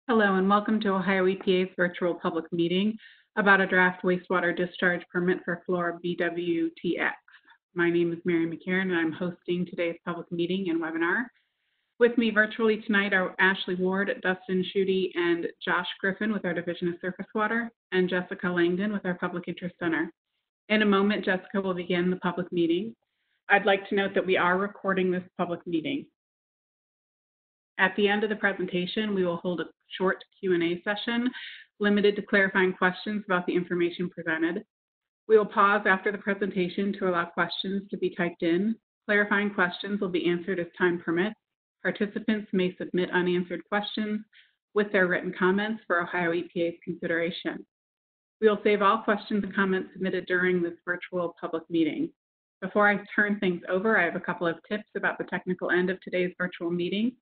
Hello and welcome to Ohio EPA's virtual public meeting about a draft wastewater discharge permit for Fluor-BWXT. My name is Mary McCarran and I'm hosting today's public meeting and webinar. With me virtually tonight are Ashley Ward, Dustin Schutte, and Josh Griffin with our Division of Surface Water, and Jessica Langdon with our Public Interest Center. In a moment, Jessica will begin the public meeting. I'd like to note that we are recording this public meeting. At the end of the presentation, we will hold a short Q&A session limited to clarifying questions about the information presented. We will pause after the presentation to allow questions to be typed in. Clarifying questions will be answered as time permits. Participants may submit unanswered questions with their written comments for Ohio EPA's consideration. We will save all questions and comments submitted during this virtual public meeting. Before I turn things over, I have a couple of tips about the technical end of today's virtual meeting.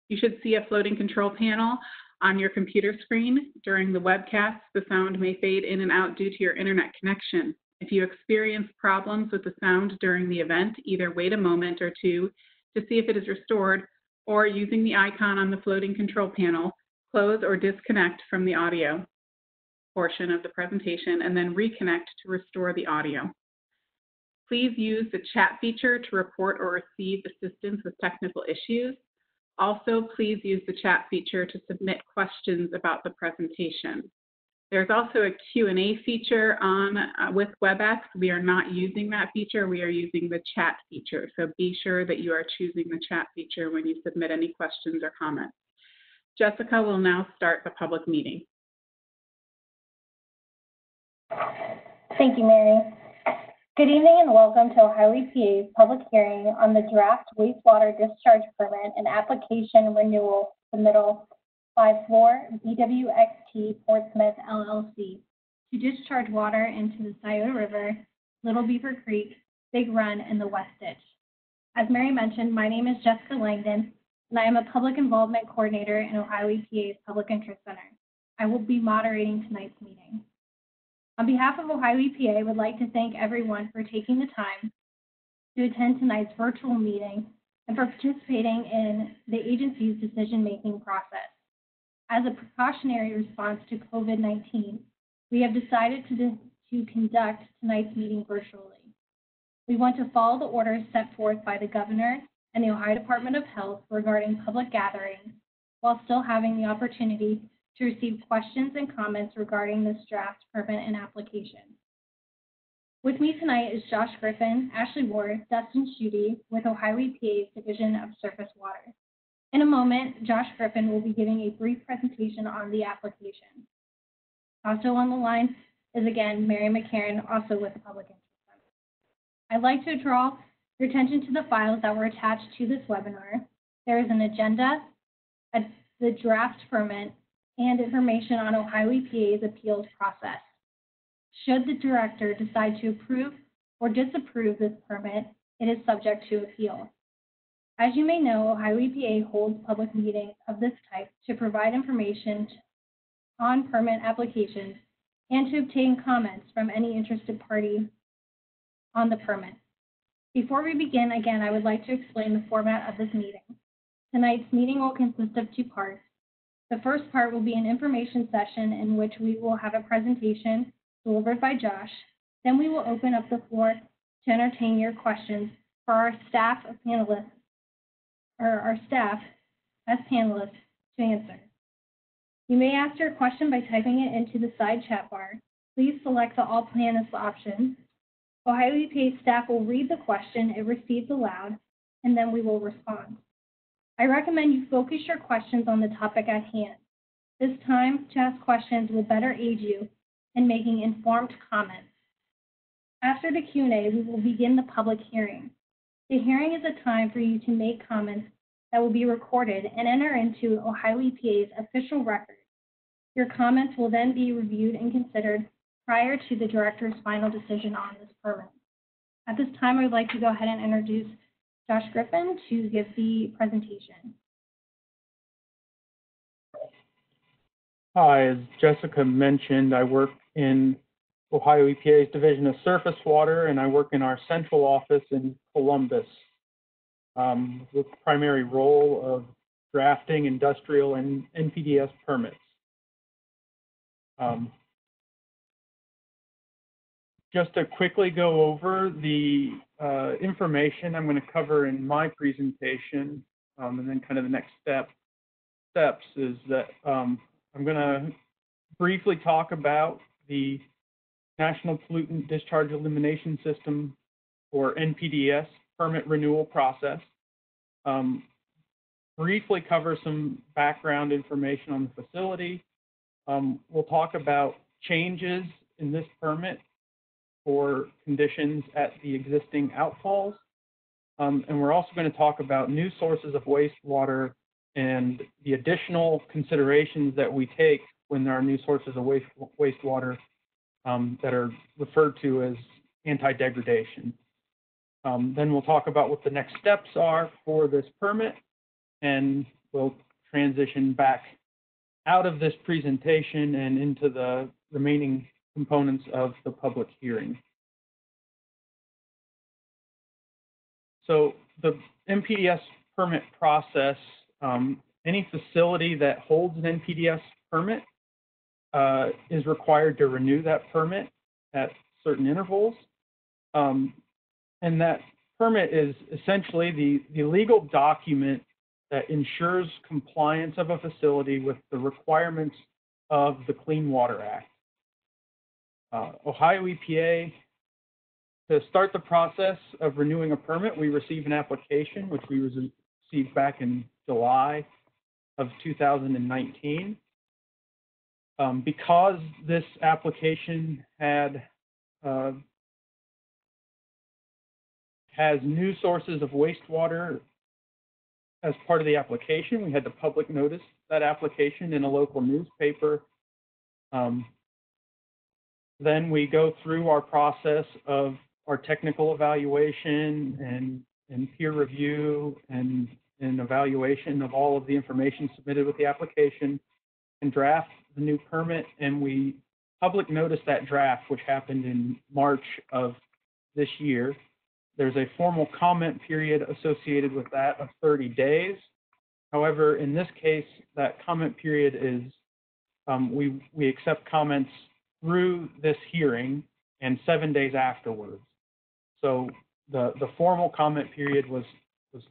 You should see a floating control panel on your computer screen. During the webcast, the sound may fade in and out due to your internet connection. If you experience problems with the sound during the event, either wait a moment or two to see if it is restored, or using the icon on the floating control panel, close or disconnect from the audio portion of the presentation and then reconnect to restore the audio. Please use the chat feature to report or receive assistance with technical issues. Also, please use the chat feature to submit questions about the presentation. There's also a Q&A feature with WebEx. We are not using that feature. We are using the chat feature. So be sure that you are choosing the chat feature when you submit any questions or comments. Jessica will now start the public meeting. Thank you, Mary. Good evening and welcome to Ohio EPA's public hearing on the draft wastewater discharge permit and application renewal submittal by Fluor-BWXT Portsmouth LLC to discharge water into the Scioto River, Little Beaver Creek, Big Run, and the West Ditch. As Mary mentioned, my name is Jessica Langdon, and I am a Public Involvement Coordinator in Ohio EPA's Public Interest Center. I will be moderating tonight's meeting. On behalf of Ohio EPA, I would like to thank everyone for taking the time to attend tonight's virtual meeting and for participating in the agency's decision-making process. As a precautionary response to COVID-19, we have decided to conduct tonight's meeting virtually. We want to follow the orders set forth by the Governor and the Ohio Department of Health regarding public gatherings, while still having the opportunity to receive questions and comments regarding this draft permit and application. With me tonight is Josh Griffin, Ashley Ward, Dustin Schutte with Ohio EPA's Division of Surface Water. In a moment, Josh Griffin will be giving a brief presentation on the application. Also on the line is again Mary McCarran, also with the Public Interest Center. I'd like to draw your attention to the files that were attached to this webinar. There is an agenda, the draft permit, and information on Ohio EPA's appeals process. Should the director decide to approve or disapprove this permit, it is subject to appeal. As you may know, Ohio EPA holds public meetings of this type to provide information on permit applications and to obtain comments from any interested party on the permit. Before we begin, again, I would like to explain the format of this meeting. Tonight's meeting will consist of two parts. The first part will be an information session in which we will have a presentation delivered by Josh. Then we will open up the floor to entertain your questions for our staff of panelists, or our staff as panelists to answer. You may ask your question by typing it into the side chat bar. Please select the All Panelists option. Ohio EPA staff will read the question it receives aloud, and then we will respond. I recommend you focus your questions on the topic at hand. This time to ask questions will better aid you in making informed comments. After the Q&A, we will begin the public hearing. The hearing is a time for you to make comments that will be recorded and enter into Ohio EPA's official record. Your comments will then be reviewed and considered prior to the director's final decision on this permit. At this time, I would like to go ahead and introduce Josh Griffin to give the presentation. Hi, as Jessica mentioned, I work in Ohio EPA's Division of Surface Water, and I work in our central office in Columbus. The primary role of drafting industrial and NPDES permits. Just to quickly go over the information I'm going to cover in my presentation, and then kind of the next steps is that I'm going to briefly talk about the National Pollutant Discharge Elimination System, or NPDES, permit renewal process. Briefly cover some background information on the facility. We'll talk about changes in this permit for conditions at the existing outfalls. And we're also going to talk about new sources of wastewater and the additional considerations that we take when there are new sources of wastewater that are referred to as anti-degradation. Then we'll talk about what the next steps are for this permit, and we'll transition back out of this presentation and into the remaining components of the public hearing. So the NPDES permit process, any facility that holds an NPDES permit is required to renew that permit at certain intervals. And that permit is essentially the legal document that ensures compliance of a facility with the requirements of the Clean Water Act. Ohio EPA, to start the process of renewing a permit, we receive an application, which we received back in July of 2019. Because this application has new sources of wastewater as part of the application, we had to public notice that application in a local newspaper. Then we go through our process of our technical evaluation and peer review and evaluation of all of the information submitted with the application, and draft the new permit, and we public notice that draft, which happened in March of this year. There's a formal comment period associated with that of 30 days. However, in this case, that comment period is, we accept comments through this hearing and 7 days afterwards. So the formal comment period was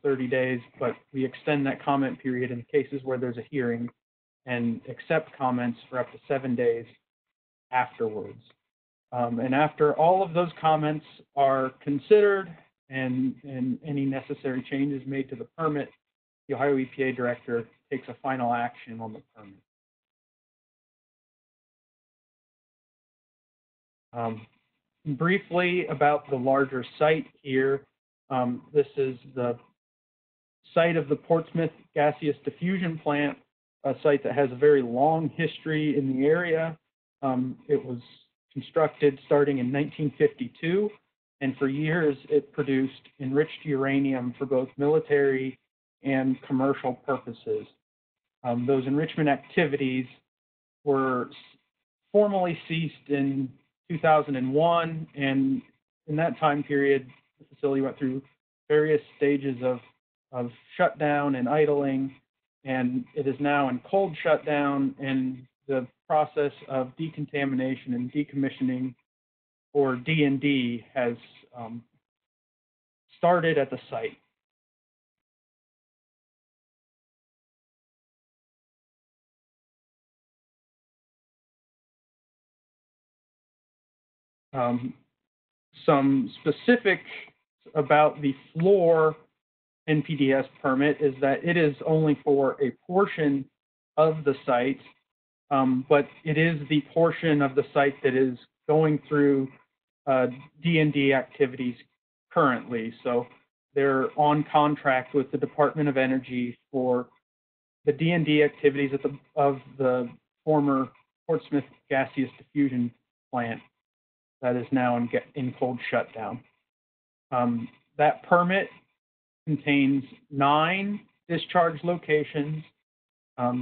30 days, but we extend that comment period in cases where there's a hearing and accept comments for up to 7 days afterwards. And after all of those comments are considered and any necessary changes made to the permit, the Ohio EPA director takes a final action on the permit. Briefly about the larger site here, this is the site of the Portsmouth Gaseous Diffusion Plant, a site that has a very long history in the area. It was constructed starting in 1952, and for years it produced enriched uranium for both military and commercial purposes. Those enrichment activities were formally ceased in 2001, and in that time period, the facility went through various stages of shutdown and idling, and it is now in cold shutdown, and the process of decontamination and decommissioning, or D&D, has started at the site. Some specifics about the Fluor NPDES permit is that it is only for a portion of the site, but it is the portion of the site that is going through D&D activities currently. So they're on contract with the Department of Energy for the D&D activities of the former Portsmouth Gaseous Diffusion Plant that is now in cold shutdown. That permit contains 9 discharge locations.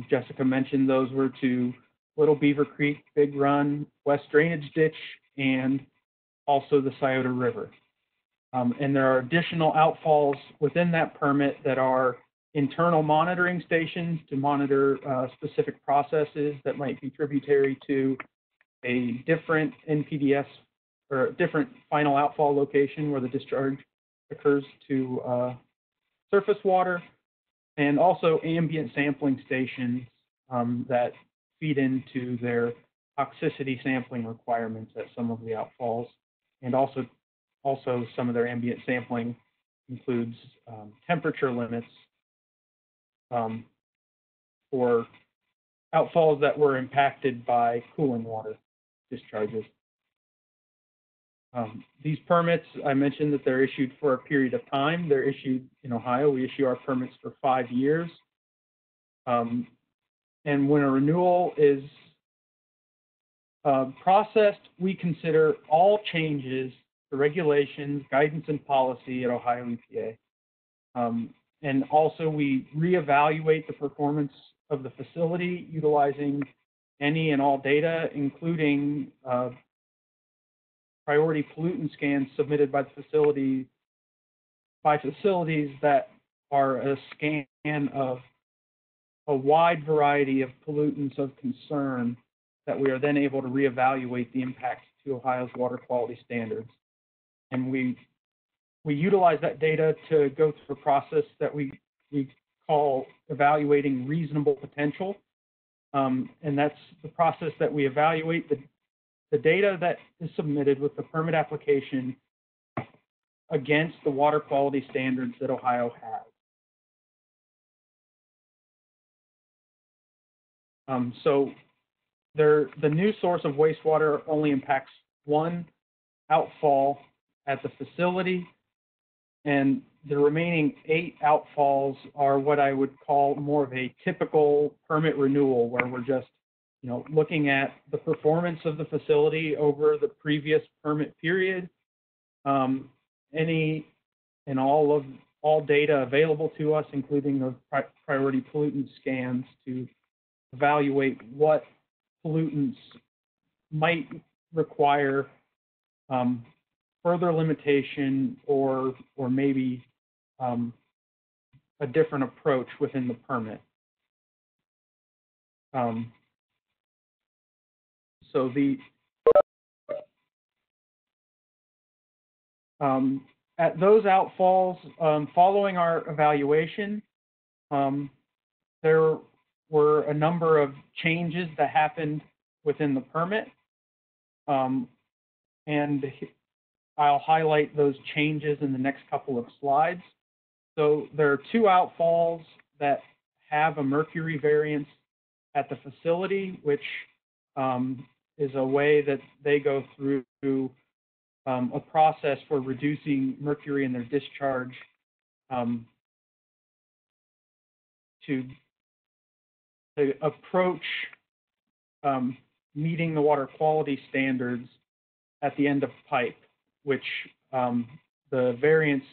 Jessica mentioned those were to Little Beaver Creek, Big Run, West Drainage Ditch, and also the Scioto River. And there are additional outfalls within that permit that are internal monitoring stations to monitor specific processes that might be tributary to a different NPDES or a different final outfall location where the discharge occurs to surface water, and also ambient sampling stations that feed into their toxicity sampling requirements at some of the outfalls, and also some of their ambient sampling includes temperature limits for outfalls that were impacted by cooling water discharges. These permits, I mentioned that they're issued for a period of time. They're issued in Ohio. We issue our permits for 5 years. And when a renewal is processed, we consider all changes to regulations, guidance, and policy at Ohio EPA. And also we reevaluate the performance of the facility utilizing any and all data, including priority pollutant scans submitted by the facilities that are a scan of a wide variety of pollutants of concern that we are then able to reevaluate the impact to Ohio's water quality standards. And we utilize that data to go through a process that we call evaluating reasonable potential. And that's the process that we evaluate the data that is submitted with the permit application against the water quality standards that Ohio has. So the new source of wastewater only impacts one outfall at the facility, and the remaining 8 outfalls are what I would call more of a typical permit renewal, where we're just looking at the performance of the facility over the previous permit period, any and all data available to us, including the priority pollutant scans, to evaluate what pollutants might require further limitation or maybe a different approach within the permit. So at those outfalls, following our evaluation, there were a number of changes that happened within the permit, and I'll highlight those changes in the next couple of slides. So there are 2 outfalls that have a mercury variance at the facility, which is a way that they go through a process for reducing mercury in their discharge to approach meeting the water quality standards at the end of pipe, which the variance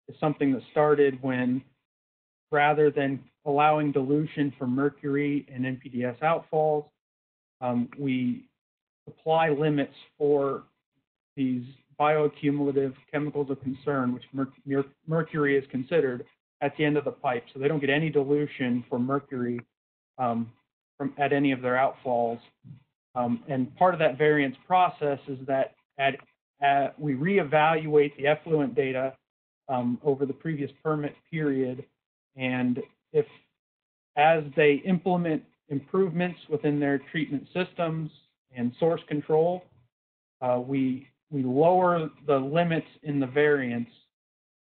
is something that started when, rather than allowing dilution for mercury in NPDES outfalls, we apply limits for these bioaccumulative chemicals of concern, which mercury is considered, at the end of the pipe. So they don't get any dilution for mercury at any of their outfalls. And part of that variance process is that we reevaluate the effluent data over the previous permit period, and as they implement improvements within their treatment systems and source control, we lower the limits in the variance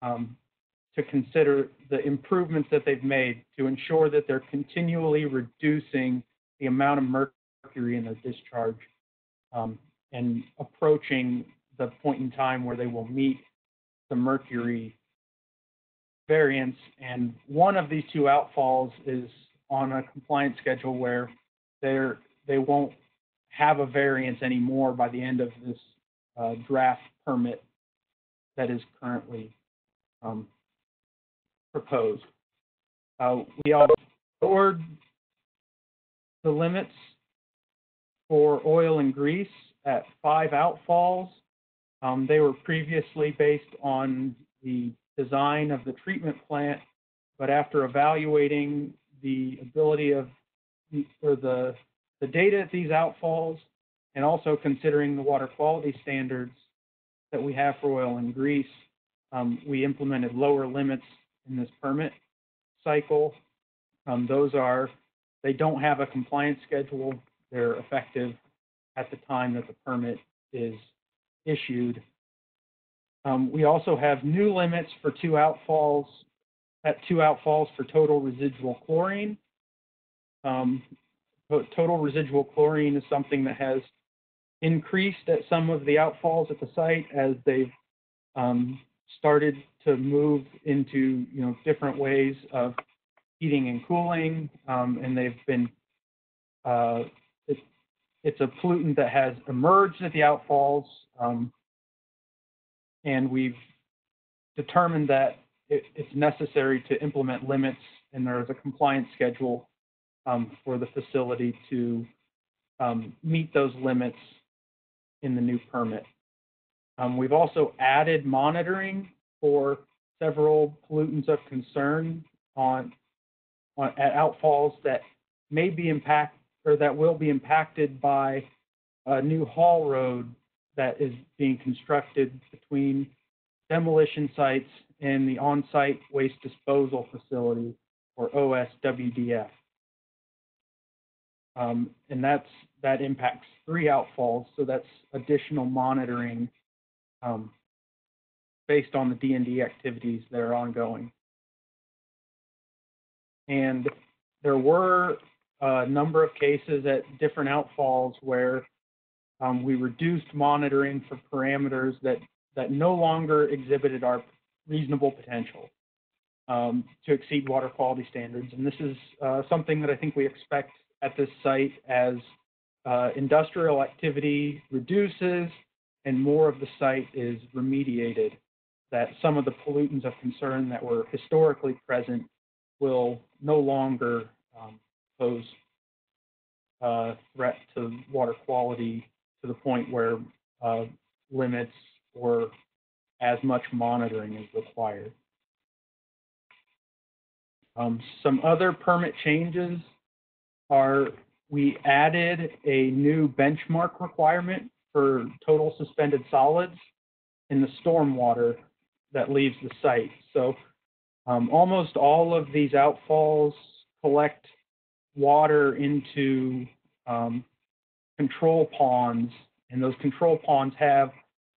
to consider the improvements that they've made to ensure that they're continually reducing the amount of mercury in their discharge and approaching the point in time where they will meet the mercury variance. And one of these 2 outfalls is on a compliance schedule where they won't have a variance anymore by the end of this draft permit that is currently proposed. We also lowered the limits for oil and grease at 5 outfalls. They were previously based on the design of the treatment plant, but after evaluating the ability of the data at these outfalls and also considering the water quality standards that we have for oil and grease, we implemented lower limits in this permit cycle. They don't have a compliance schedule. They're effective at the time that the permit is issued. We also have new limits for two outfalls for total residual chlorine. Total residual chlorine is something that has increased at some of the outfalls at the site as they've started to move into different ways of heating and cooling, and they've been it's a pollutant that has emerged at the outfalls, and we've determined that it's necessary to implement limits, and there is a compliance schedule for the facility to meet those limits in the new permit. We've also added monitoring for several pollutants of concern at outfalls that may be that will be impacted by a new haul road that is being constructed between demolition sites and the on-site waste disposal facility, or OSWDF. And that impacts 3 outfalls, so that's additional monitoring based on the D&D activities that are ongoing. And there were a number of cases at different outfalls where we reduced monitoring for parameters that no longer exhibited our reasonable potential to exceed water quality standards. And this is something that I think we expect at this site as industrial activity reduces and more of the site is remediated, that some of the pollutants of concern that were historically present will no longer pose a threat to water quality to the point where limits or as much monitoring is required. Some other permit changes are we added a new benchmark requirement for total suspended solids in the stormwater that leaves the site. So almost all of these outfalls collect water into control ponds, and those control ponds have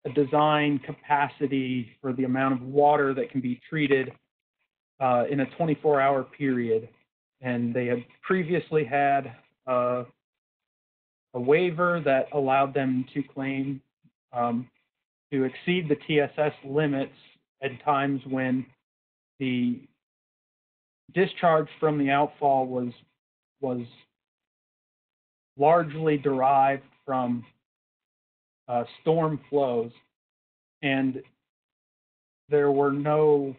a design capacity for the amount of water that can be treated in a 24-hour period. And they had previously had a waiver that allowed them to claim to exceed the TSS limits at times when the discharge from the outfall was largely derived from storm flows, and there were no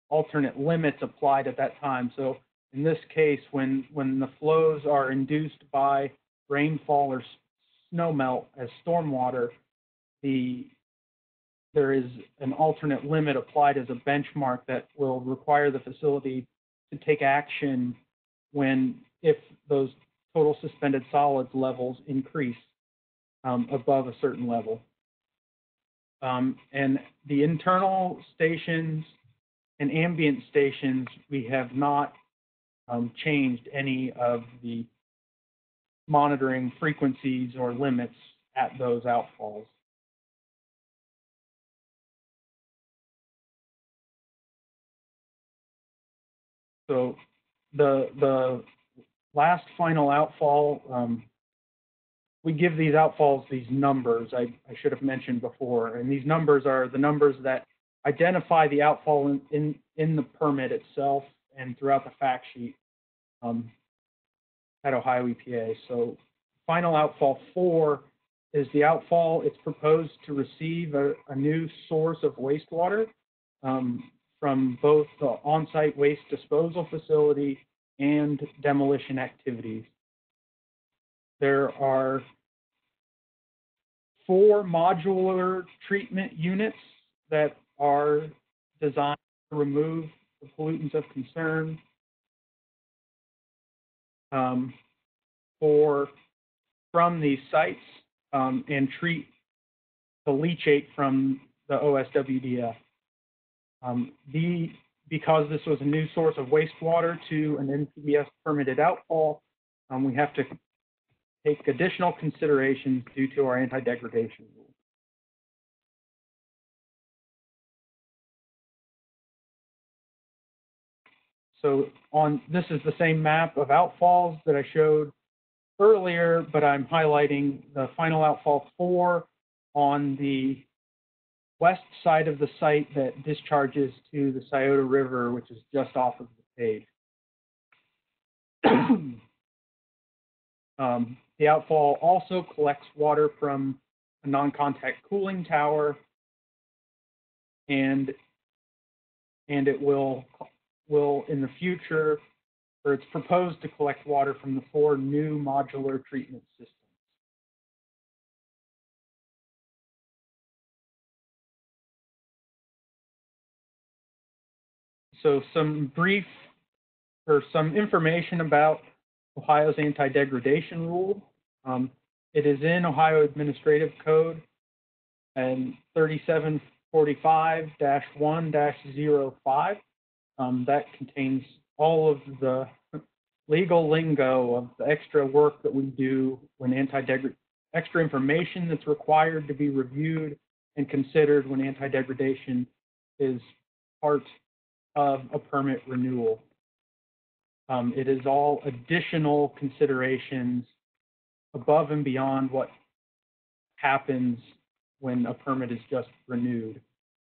alternate limits applied at that time. So in this case, when the flows are induced by rainfall or snowmelt as stormwater, there is an alternate limit applied as a benchmark that will require the facility to take action if those total suspended solids levels increase above a certain level. And the internal stations and ambient stations, we have not changed any of the monitoring frequencies or limits at those outfalls. So the last final outfall, we give these outfalls these numbers I should have mentioned before, and these numbers are the numbers that identify the outfall in the permit itself and throughout the fact sheet at Ohio EPA. So final outfall 4 is the outfall. It's proposed to receive a new source of wastewater from both the on-site waste disposal facility and demolition activities. There are 4 modular treatment units that are designed to remove the pollutants of concern from these sites and treat the leachate from the OSWDF. Because this was a new source of wastewater to an NPDES permitted outfall, we have to take additional considerations due to our anti-degradation rule. So this is the same map of outfalls that I showed earlier, but I'm highlighting the final outfall 4 on the west side of the site that discharges to the Scioto River, which is just off of the page. The outfall also collects water from a non-contact cooling tower, and it will in the future, or it's proposed to collect water from the 4 new modular treatment systems. So some information about Ohio's anti-degradation rule. It is in Ohio Administrative Code and 3745-1-05. That contains all of the legal lingo of the extra work that we do when extra information that's required to be reviewed and considered when anti-degradation is part of a permit renewal. It is all additional considerations above and beyond what happens when a permit is just renewed.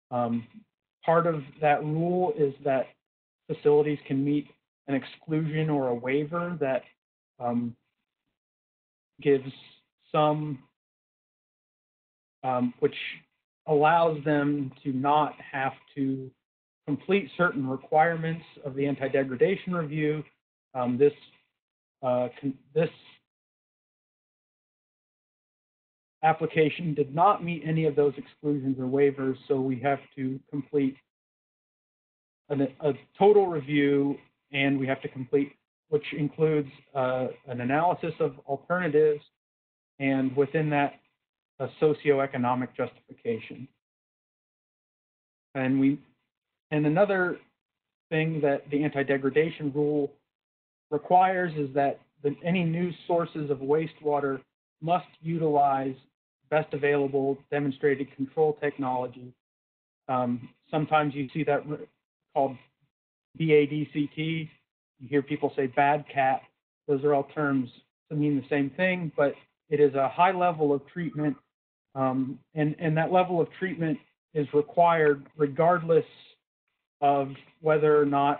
Part of that rule is that facilities can meet an exclusion or a waiver that gives some, which allows them to not have to complete certain requirements of the anti-degradation review. This application did not meet any of those exclusions or waivers, so we have to complete a total review, and we have to complete, which includes an analysis of alternatives, and within that, a socioeconomic justification. And another thing that the anti-degradation rule requires is that any new sources of wastewater must utilize best available demonstrated control technology. Sometimes you see that called BADCT. You hear people say bad cat. Those are all terms to mean the same thing, but it is a high level of treatment, and that level of treatment is required regardless of whether or not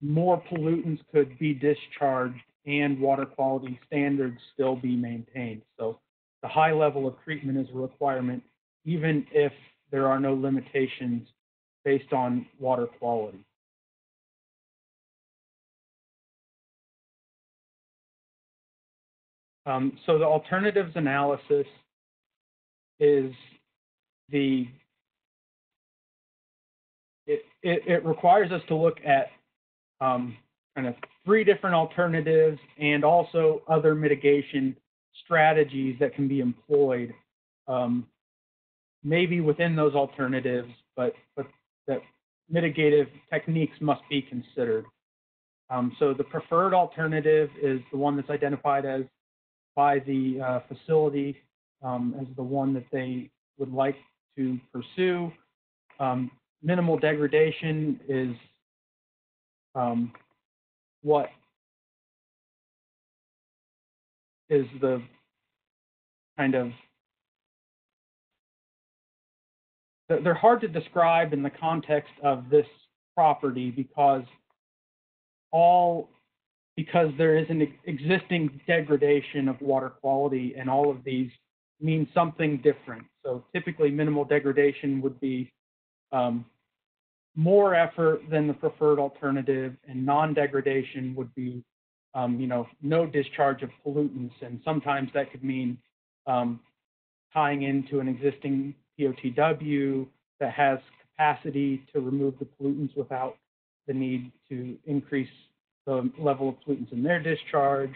more pollutants could be discharged and water quality standards still be maintained. So the high level of treatment is a requirement, even if there are no limitations based on water quality. So the alternatives analysis is it requires us to look at kind of 3 different alternatives and also other mitigation strategies that can be employed, maybe within those alternatives, but that mitigative techniques must be considered. So the preferred alternative is the one that's identified as by the facility as the one that they would like to pursue. Minimal degradation is what is the kind of, they're hard to describe in the context of this property because there is an existing degradation of water quality, and all of these mean something different. So typically minimal degradation would be more effort than the preferred alternative, and non-degradation would be no discharge of pollutants, and sometimes that could mean tying into an existing POTW that has capacity to remove the pollutants without the need to increase the level of pollutants in their discharge.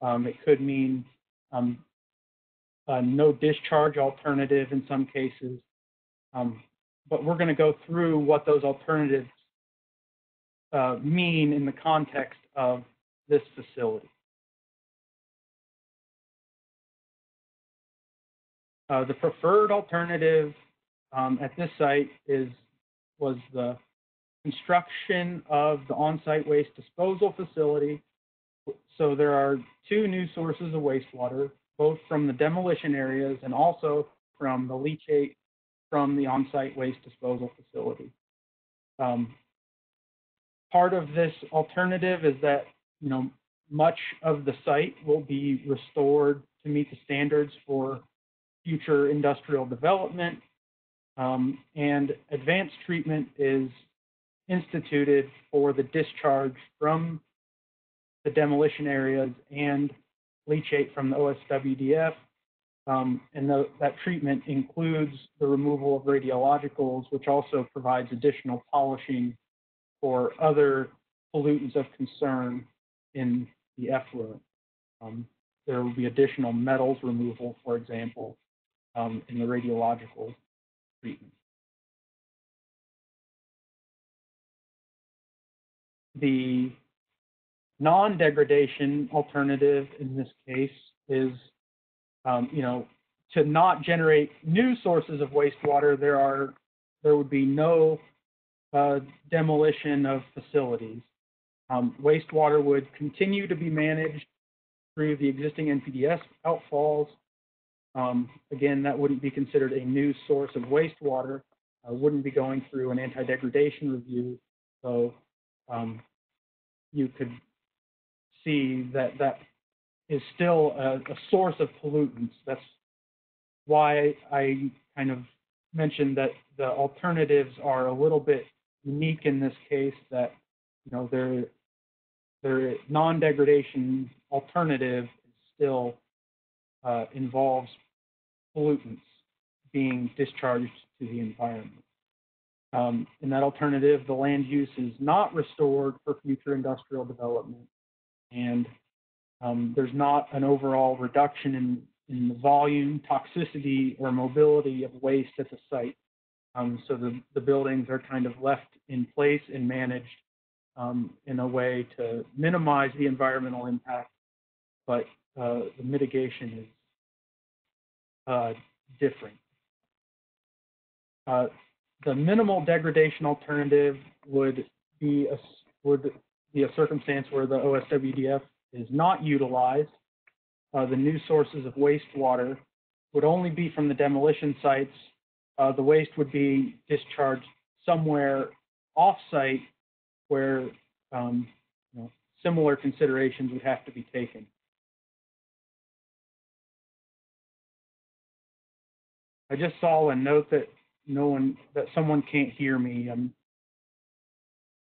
It could mean a no discharge alternative in some cases. But we're going to go through what those alternatives mean in the context of this facility. The preferred alternative at this site was the construction of the on-site waste disposal facility. So there are two new sources of wastewater, both from the demolition areas and also from the leachate from the on-site waste disposal facility. Part of this alternative is that, much of the site will be restored to meet the standards for future industrial development, and advanced treatment is instituted for the discharge from the demolition areas and leachate from the OSWDF, and that treatment includes the removal of radiologicals, which also provides additional polishing for other pollutants of concern in the effluent. There will be additional metals removal, for example, in the radiological treatment. The non-degradation alternative in this case is, to not generate new sources of wastewater. There would be no demolition of facilities. Wastewater would continue to be managed through the existing NPDES outfalls. Again, that wouldn't be considered a new source of wastewater. Wouldn't be going through an anti-degradation review. So you could see that that is still a source of pollutants. That's why I kind of mentioned that the alternatives are a little bit unique in this case, that their non-degradation alternative still involves pollutants being discharged to the environment. In that alternative, the land use is not restored for future industrial development, and there's not an overall reduction in the volume, toxicity, or mobility of waste at the site. So the buildings are kind of left in place and managed in a way to minimize the environmental impact, but the mitigation is different. The minimal degradation alternative would be a circumstance where the OSWDF is not utilized. The new sources of wastewater would only be from the demolition sites. The waste would be discharged somewhere off-site where similar considerations would have to be taken. I just saw a note that someone can't hear me.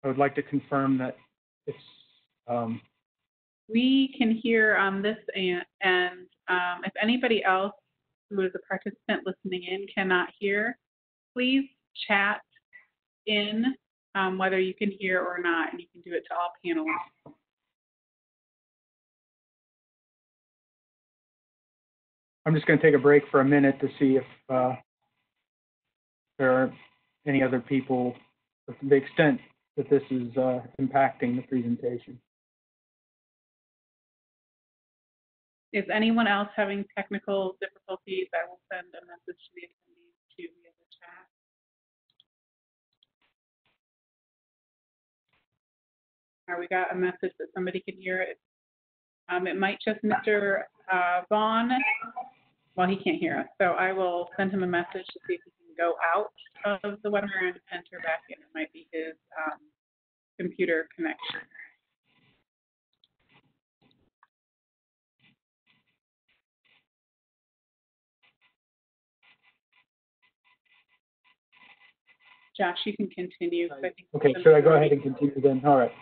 I would like to confirm that it's. We can hear on this end, if anybody else who is a participant listening in cannot hear, please chat in whether you can hear or not, and you can do it to all panelists. I'm just going to take a break for a minute to see if there are any other people, to the extent that this is impacting the presentation. Is anyone else having technical difficulties? I will send a message to the attendees too via the chat. We got a message that somebody can hear it. It might just Mr. Vaughn. Well, he can't hear us, so I will send him a message to see if he can go out of the webinar and enter back in. It might be his computer connection. Josh, you can continue. I think okay, should I go ahead and continue then? All right.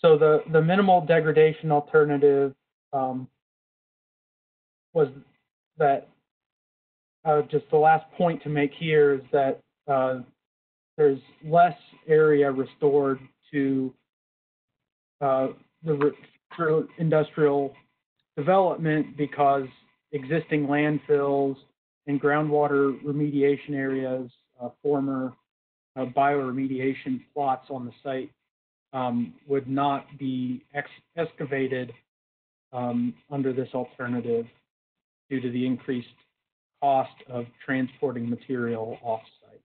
So the minimal degradation alternative was that just the last point to make here is that there's less area restored to for industrial development because existing landfills and groundwater remediation areas, former bioremediation plots on the site would not be excavated under this alternative due to the increased cost of transporting material off-site.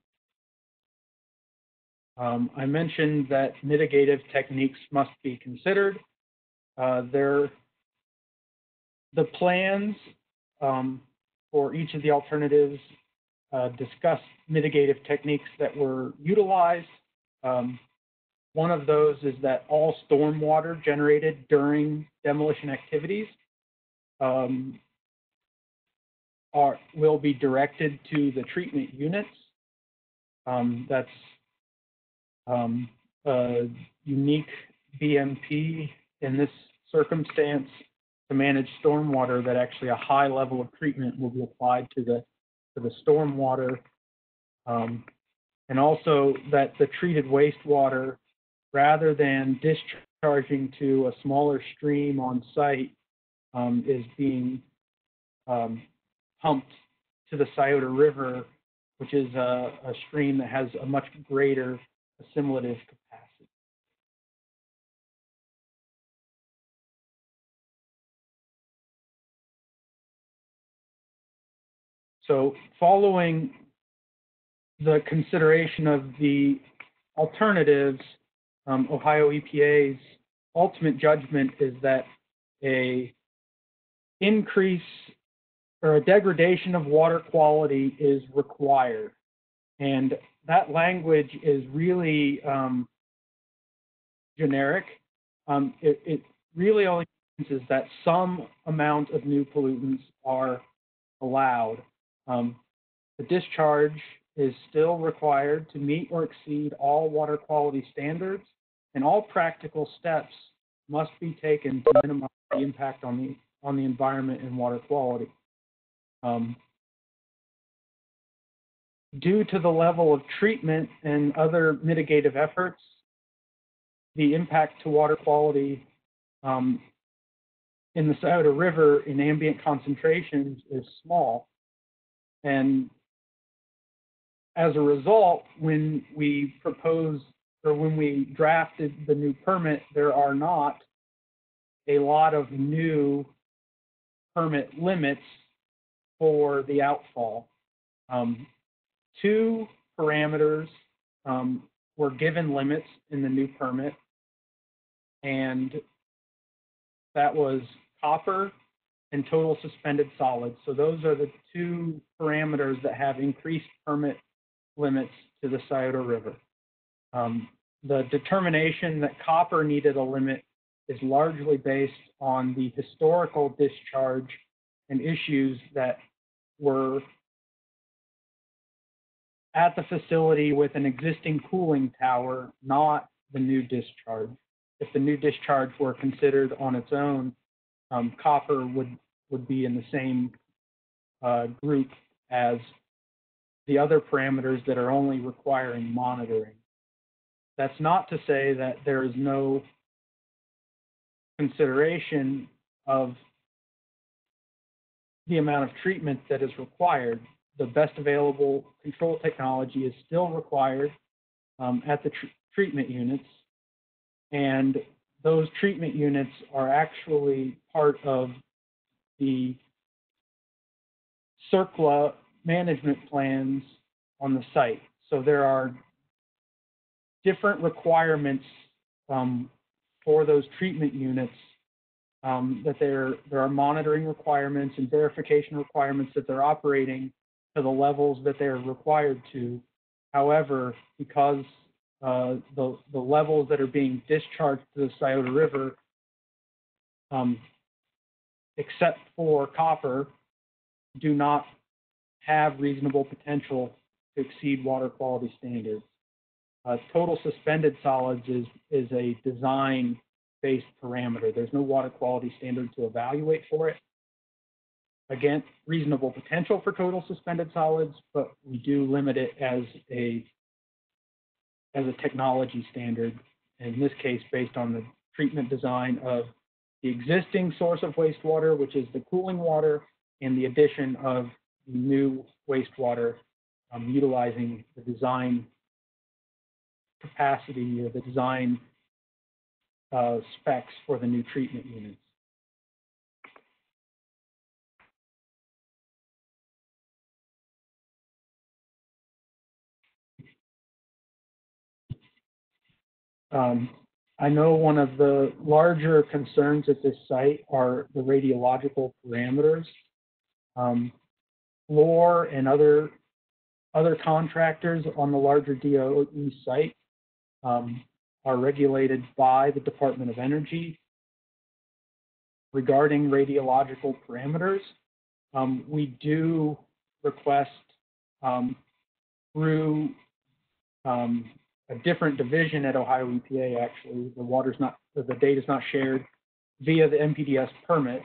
I mentioned that mitigative techniques must be considered. The plans for each of the alternatives discuss mitigative techniques that were utilized. One of those is that all stormwater generated during demolition activities will be directed to the treatment units. That's a unique BMP in this circumstance to manage stormwater, that actually a high level of treatment will be applied to the stormwater, and also that the treated wastewater, rather than discharging to a smaller stream on site, is being pumped to the Scioto River, which is a stream that has a much greater assimilative capacity. So following the consideration of the alternatives, Ohio EPA's ultimate judgment is that a increase or a degradation of water quality is required. And that language is really generic. It really only means is that some amount of new pollutants are allowed. The discharge is still required to meet or exceed all water quality standards, and all practical steps must be taken to minimize the impact on the environment and water quality. Due to the level of treatment and other mitigative efforts, the impact to water quality in the Scioto River in ambient concentrations is small. And as a result, when we proposed or when we drafted the new permit, there are not a lot of new permit limits for the outfall. Two parameters were given limits in the new permit, and that was copper and total suspended solids. So those are the two parameters that have increased permit limits to the Scioto River. The determination that copper needed a limit is largely based on the historical discharge and issues that were at the facility with an existing cooling tower, not the new discharge. If the new discharge were considered on its own, copper would be in the same group as the other parameters that are only requiring monitoring. That's not to say that there is no consideration of the amount of treatment that is required. The best available control technology is still required at the treatment units, and those treatment units are actually part of the CERCLA management plans on the site. So there are different requirements for those treatment units, that there are monitoring requirements and verification requirements that they're operating to the levels that they're required to. However, because the levels that are being discharged to the Scioto River, except for copper, do not have reasonable potential to exceed water quality standards. Total suspended solids is a design-based parameter. There's no water quality standard to evaluate for it. Again, reasonable potential for total suspended solids, but we do limit it as a as a technology standard, in this case based on the treatment design of the existing source of wastewater, which is the cooling water, and the addition of new wastewater utilizing the design capacity or the design specs for the new treatment units. I know one of the larger concerns at this site are the radiological parameters. Fluor and other contractors on the larger DOE site are regulated by the Department of Energy. Regarding radiological parameters, we do request through a different division at Ohio EPA, actually, the data is not shared via the NPDES permit.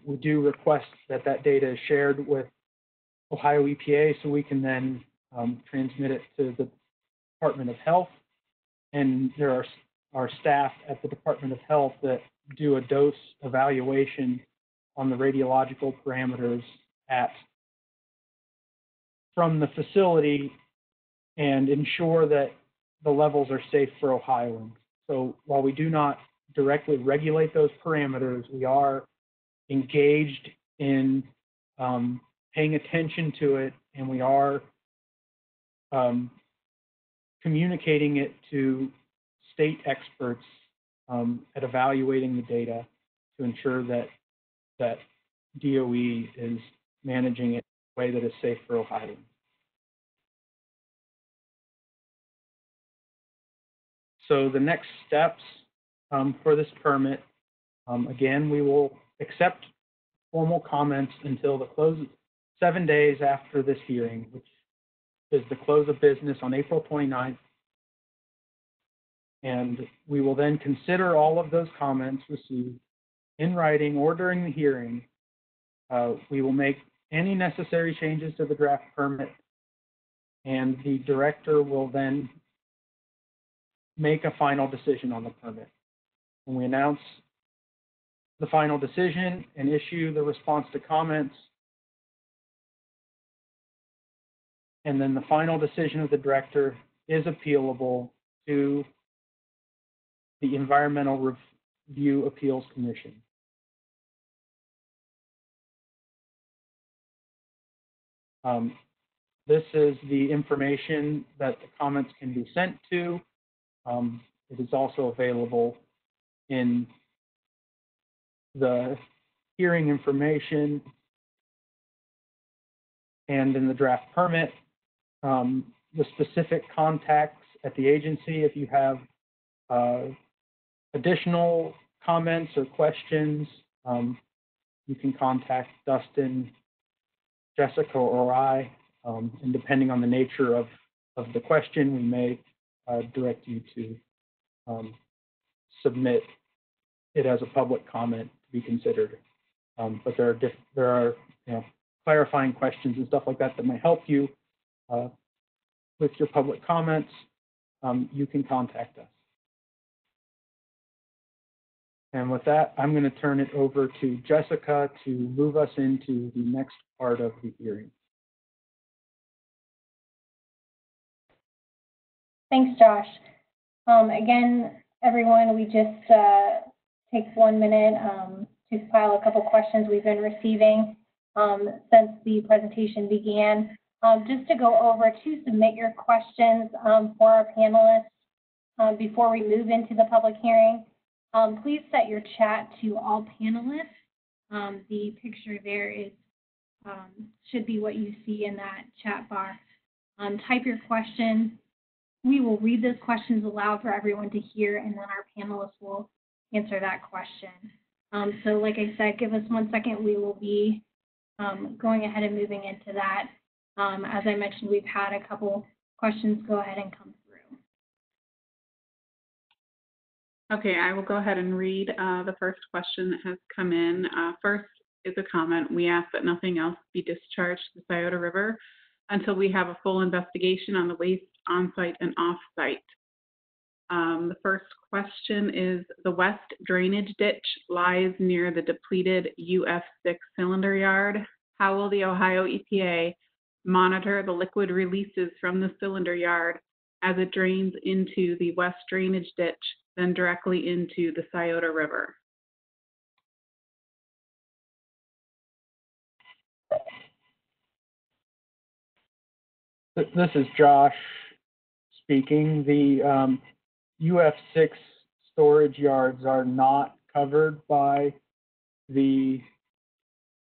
We do request that data is shared with Ohio EPA so we can then transmit it to the Department of Health. And there are staff at the Department of Health that do a dose evaluation on the radiological parameters from the facility and ensure that the levels are safe for Ohioans. So while we do not directly regulate those parameters, we are engaged in paying attention to it, and we are communicating it to state experts at evaluating the data to ensure that DOE is managing it in a way that is safe for Ohioans. So the next steps for this permit, again, we will accept formal comments until the close 7 days after this hearing, which is the close of business on April 29th. And we will then consider all of those comments received in writing or during the hearing. We will make any necessary changes to the draft permit, and the director will then make a final decision on the permit. When we announce the final decision and issue the response to comments, and then the final decision of the director is appealable to the Environmental Review Appeals Commission. This is the information that the comments can be sent to. It is also available in the hearing information and in the draft permit. The specific contacts at the agency, if you have additional comments or questions, you can contact Dustin, Jessica, or I, and depending on the nature of the question, we may direct you to submit it as a public comment to be considered. But there are clarifying questions and stuff like that that might help you with your public comments. You can contact us. And with that, I'm going to turn it over to Jessica to move us into the next part of the hearing. Thanks, Josh. Again, everyone, we just take 1 minute to file a couple questions we've been receiving since the presentation began. Just to go over to submit your questions for our panelists before we move into the public hearing. Please set your chat to all panelists. The picture there is should be what you see in that chat bar. Type your question. We will read those questions aloud for everyone to hear, and then our panelists will answer that question. So like I said, give us 1 second. We will be going ahead and moving into that. As I mentioned, we've had a couple questions go ahead and come through. Okay, I will go ahead and read the first question that has come in. First is a comment. We ask that nothing else be discharged to the Scioto River until we have a full investigation on the on-site and off-site. The first question is, the west drainage ditch lies near the depleted UF6 cylinder yard. How will the Ohio EPA monitor the liquid releases from the cylinder yard as it drains into the west drainage ditch, then directly into the Scioto River? This is Josh speaking. The UF6 storage yards are not covered by the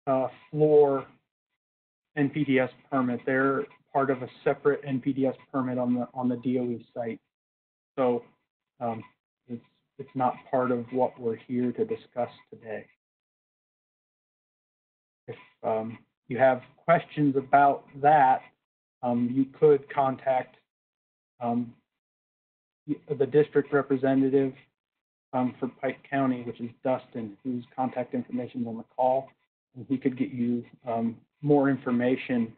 Fluor NPDES permit. They're part of a separate NPDES permit on the DOE site. So it's not part of what we're here to discuss today. If you have questions about that, you could contact the district representative for Pike County, which is Dustin, whose contact information is on the call, and he could get you more information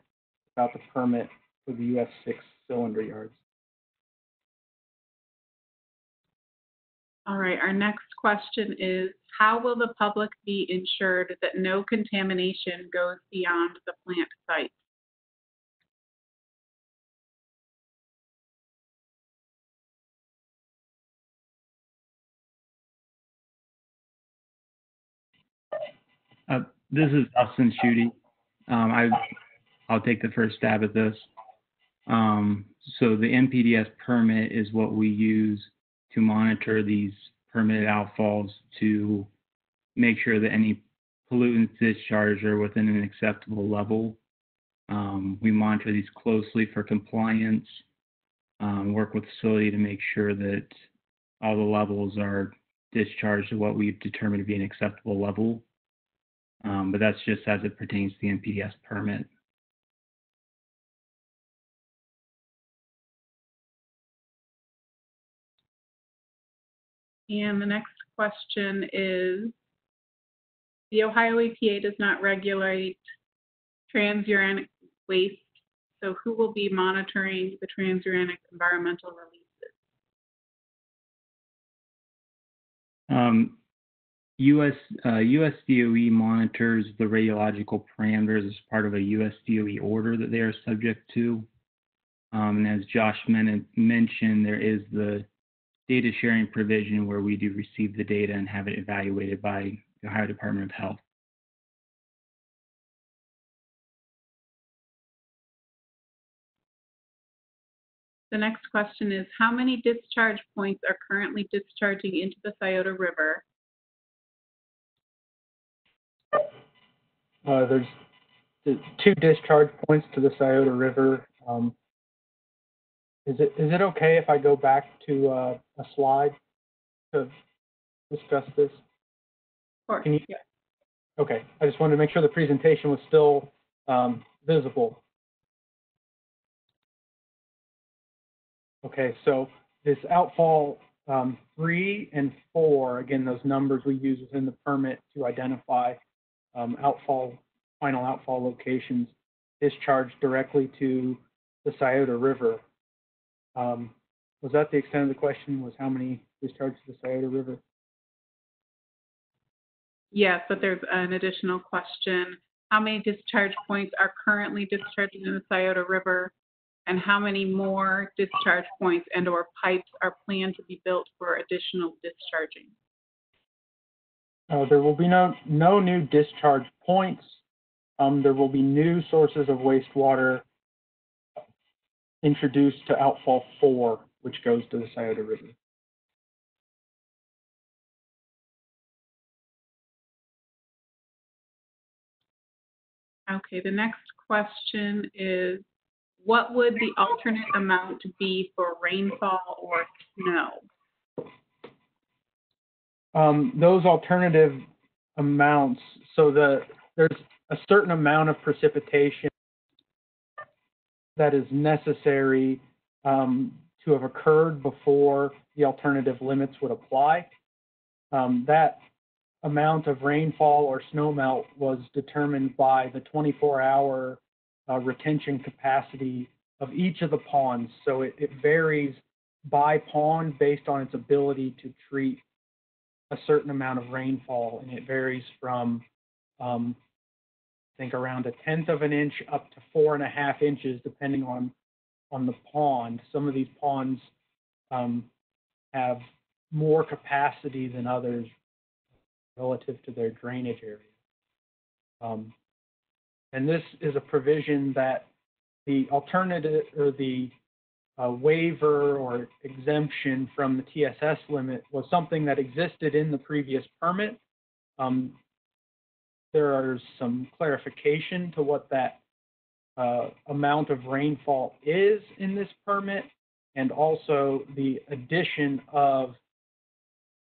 about the permit for the UF6 cylinder yards. All right, our next question is, how will the public be ensured that no contamination goes beyond the plant site? This is Dustin Schutte. I'll take the first stab at this. So the NPDES permit is what we use to monitor these permitted outfalls to make sure that any pollutants discharged are within an acceptable level. We monitor these closely for compliance, work with the facility to make sure that all the levels are discharged to what we've determined to be an acceptable level. But that's just as it pertains to the NPDES permit. And the next question is, the Ohio EPA does not regulate transuranic waste, so who will be monitoring the transuranic environmental releases? US DOE monitors the radiological parameters as part of a US DOE order that they are subject to. And as Josh mentioned, there is the data sharing provision where we do receive the data and have it evaluated by the Ohio Department of Health. The next question is, how many discharge points are currently discharging into the Scioto River? There's 2 discharge points to the Scioto River. Is it okay if I go back to a slide to discuss this? Of course. Can you? Yeah. Okay. I just wanted to make sure the presentation was still visible. Okay. So this outfall 3 and 4, again, those numbers we use within the permit to identify final outfall locations discharged directly to the Scioto River. Was that the extent of the question, was how many discharged to the Scioto River? Yes, but there's an additional question. How many discharge points are currently discharging in the Scioto River, and how many more discharge points and/or pipes are planned to be built for additional discharging? There will be no new discharge points. There will be new sources of wastewater introduced to Outfall 4, which goes to the Scioto River. Okay, the next question is, what would the alternate amount be for rainfall or snow? Those alternative amounts, so there's a certain amount of precipitation that is necessary to have occurred before the alternative limits would apply. That amount of rainfall or snowmelt was determined by the 24-hour retention capacity each of the ponds. So it varies by pond based on its ability to treat a certain amount of rainfall, and it varies from I think around 1/10 of an inch up to 4.5 inches, depending on the pond. Some of these ponds have more capacity than others relative to their drainage area. And this is a provision that the alternative or the waiver or exemption from the TSS limit was something that existed in the previous permit. There is some clarification to what that amount of rainfall is in this permit, and also the addition of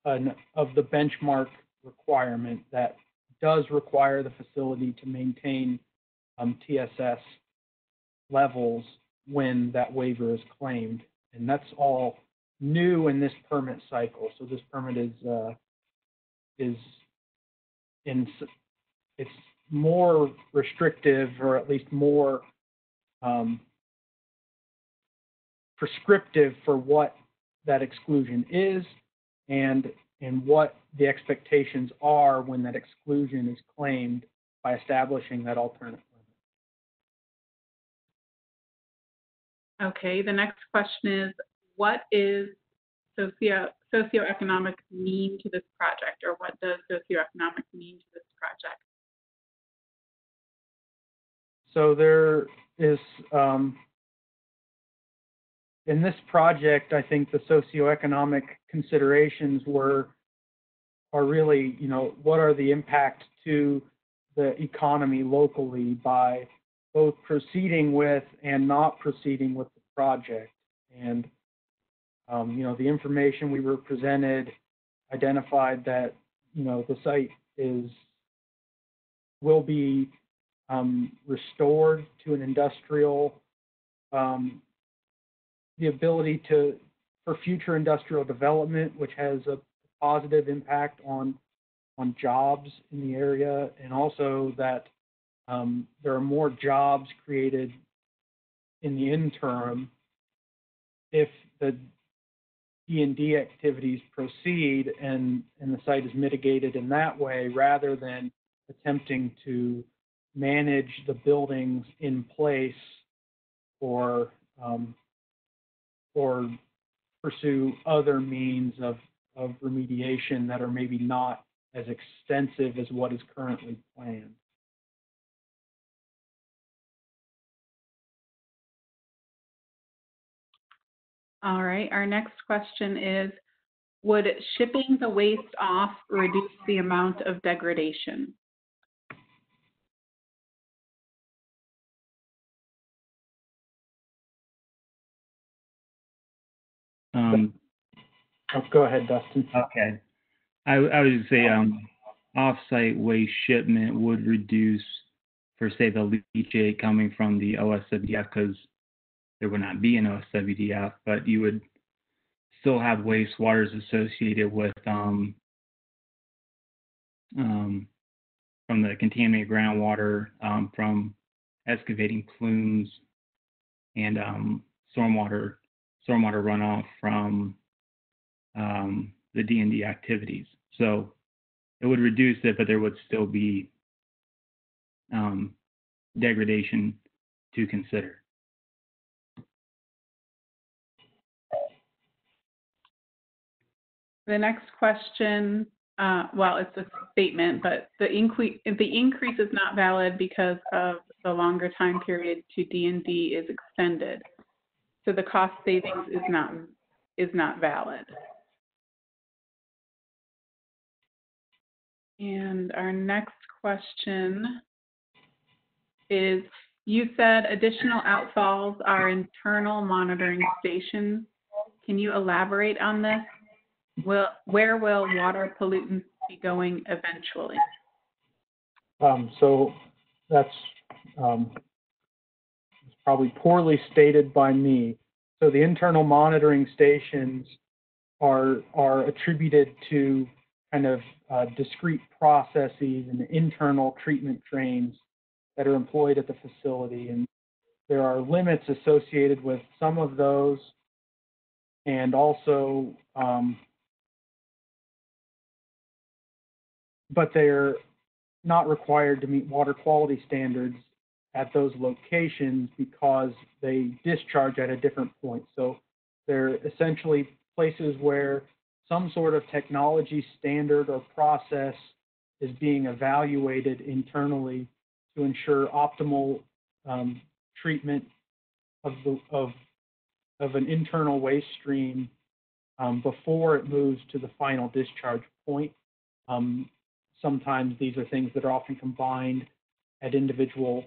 the benchmark requirement that does require the facility to maintain TSS levels when that waiver is claimed. And that's all new in this permit cycle. So this permit it's more restrictive, or at least more prescriptive for what that exclusion is and what the expectations are when that exclusion is claimed by establishing that alternate limit. Okay, the next question is, what is socioeconomic mean to this project, or what does socioeconomic mean to this project? So there is, in this project, I think the socioeconomic considerations are really, what are the impact to the economy locally by both proceeding with and not proceeding with the project. And, the information we were presented identified that, the site will be restored to an industrial, the ability for future industrial development, which has a positive impact on jobs in the area, and also that there are more jobs created in the interim if the D&D activities proceed and the site is mitigated in that way, rather than attempting to manage the buildings in place or pursue other means of remediation that are maybe not as extensive as what is currently planned. All right, our next question is, would shipping the waste off reduce the amount of degradation? Go ahead, Dustin. Okay. I would say off-site waste shipment would reduce, for say, the leachate coming from the OSWDF, because there would not be an OSWDF, but you would still have wastewaters associated with from the contaminated groundwater, from excavating plumes, and stormwater runoff from the D&D activities. So it would reduce it, but there would still be degradation to consider. The next question, well, it's a statement, but the increase is not valid because of the longer time period to D&D is extended. So the cost savings is not valid. And our next question is, you said additional outfalls are internal monitoring stations. Can you elaborate on this? Where will water pollutants be going eventually? So that's probably poorly stated by me. So the internal monitoring stations are attributed to kind of discrete processes and internal treatment trains that are employed at the facility. And there are limits associated with some of those, and also, but they're not required to meet water quality standards at those locations because they discharge at a different point. So they're essentially places where some sort of technology standard or process is being evaluated internally to ensure optimal treatment of an internal waste stream before it moves to the final discharge point. Sometimes these are things that are often combined at individual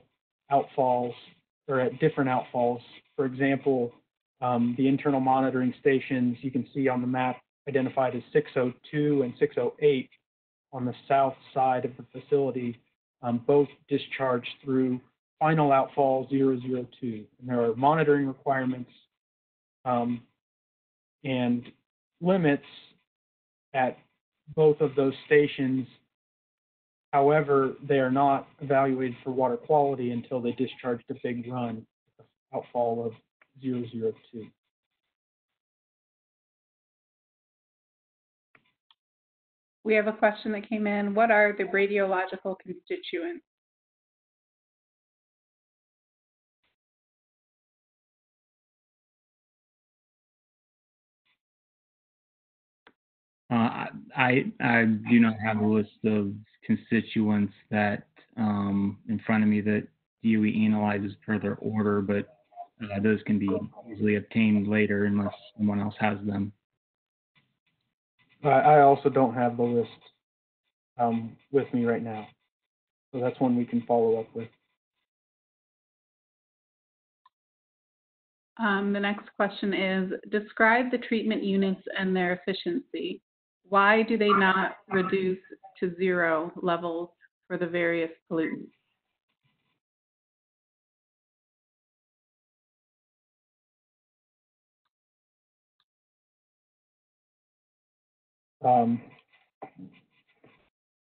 outfalls or at different outfalls. For example, the internal monitoring stations you can see on the map identified as 602 and 608 on the south side of the facility, both discharge through final outfall 002. And there are monitoring requirements and limits at both of those stations. However, they are not evaluated for water quality until they discharge the big run, outfall of 002. We have a question that came in. What are the radiological constituents? I do not have a list of constituents that in front of me that DOE analyzes per their order, but those can be easily obtained later unless someone else has them. I also don't have the list with me right now, so that's one we can follow up with. The next question is, describe the treatment units and their efficiency. Why do they not reduce to 0 levels for the various pollutants?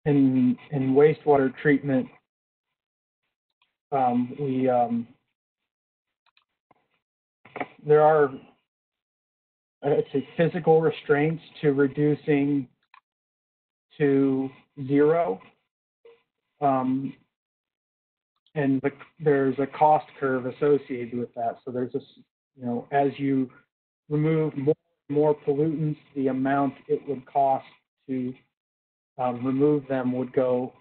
In wastewater treatment, there are, I'd say, physical restraints to reducing to 0, and there's a cost curve associated with that. So there's as you remove more pollutants, the amount it would cost to remove them would it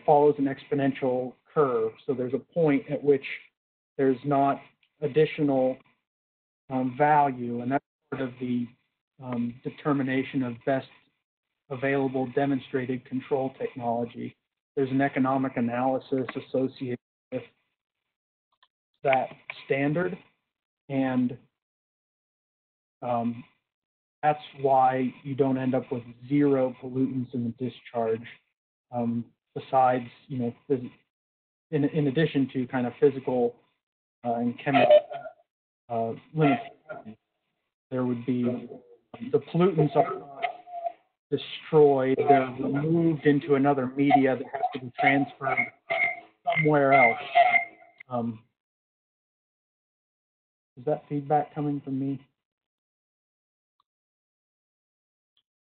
follows an exponential curve. So there's a point at which there's not additional value, and that's part of the determination of best available demonstrated control technology. There's an economic analysis associated with that standard, and that's why you don't end up with 0 pollutants in the discharge. Besides, in addition to kind of physical and chemical limits, there would be the pollutants are destroyed, they're removed into another media that has to be transferred somewhere else. Is that feedback coming from me?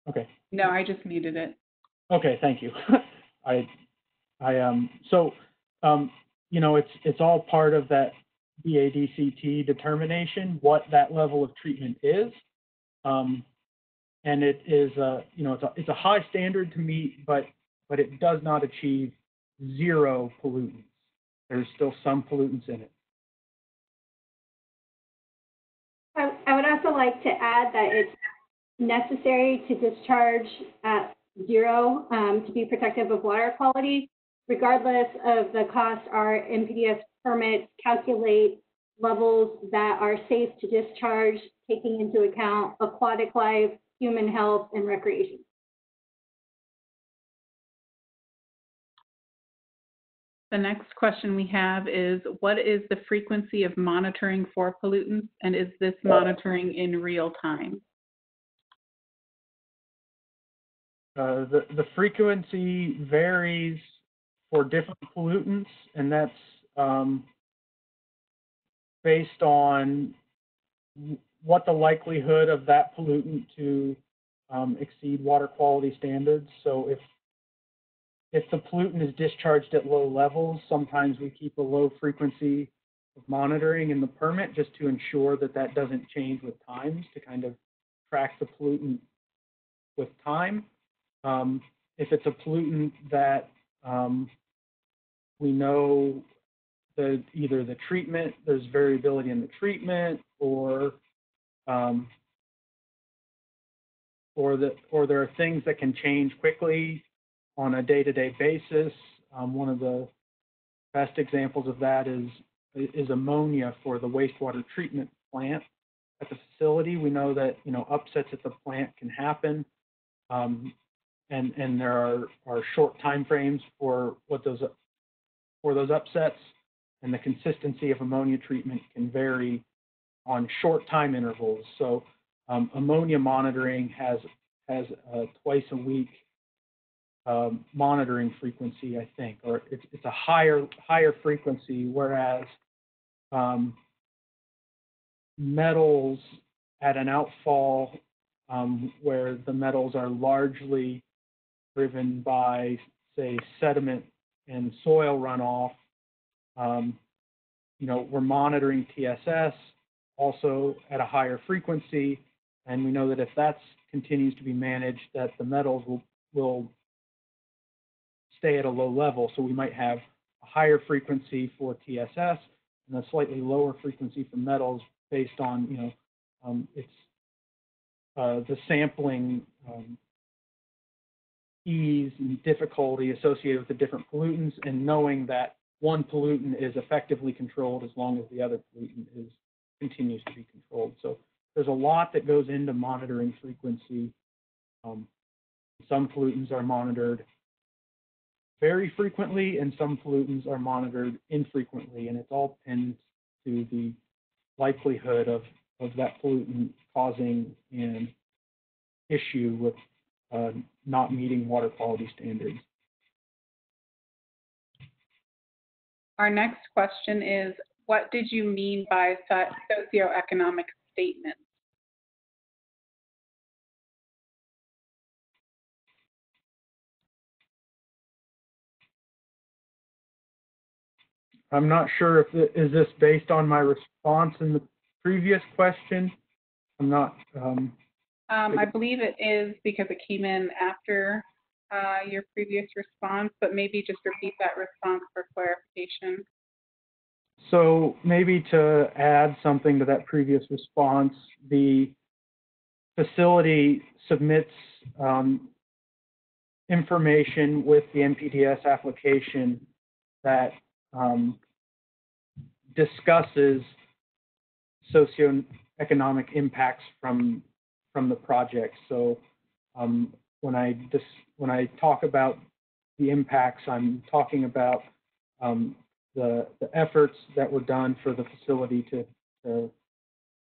Okay. No, I just muted it. Okay, thank you. It's all part of that BADCT determination, what that level of treatment is. And it is it's a high standard to meet, but it does not achieve 0 pollutants. There's still some pollutants in it. I would also like to add that it's necessary to discharge at 0 to be protective of water quality. Regardless of the cost, our NPDES permits calculate levels that are safe to discharge, taking into account aquatic life, human health, and recreation. The next question we have is, what is the frequency of monitoring for pollutants, and is this monitoring in real time? The frequency varies for different pollutants, and that's based on what the likelihood of that pollutant to exceed water quality standards. So if the pollutant is discharged at low levels, sometimes we keep a low frequency of monitoring in the permit just to ensure that that doesn't change with times, to kind of track the pollutant with time. If it's a pollutant that we know that either the treatment, there's variability in the treatment, or there are things that can change quickly on a day-to-day basis. One of the best examples of that is ammonia for the wastewater treatment plant at the facility. We know that upsets at the plant can happen, and there are short time frames for those upsets, and the consistency of ammonia treatment can vary on short time intervals. So ammonia monitoring has a twice a week monitoring frequency, I think, or it's a higher frequency, whereas metals at an outfall, where the metals are largely driven by, say, sediment and soil runoff, we're monitoring TSS also at a higher frequency, and we know that if that continues to be managed, that the metals will stay at a low level. So we might have a higher frequency for TSS and a slightly lower frequency for metals based on the sampling ease and difficulty associated with the different pollutants, and knowing that one pollutant is effectively controlled as long as the other pollutant continues to be controlled. So there's a lot that goes into monitoring frequency. Some pollutants are monitored very frequently, and some pollutants are monitored infrequently, and it's all pinned to the likelihood of that pollutant causing an issue with not meeting water quality standards. Our next question is, what did you mean by socioeconomic statements? I'm not sure if is this based on my response in the previous question. I'm not. I believe it is, because it came in after your previous response, but maybe just repeat that response for clarification. So maybe to add something to that previous response, the facility submits information with the NPDES application that discusses socioeconomic impacts from the project. So when I talk about the impacts, I'm talking about the efforts that were done for the facility to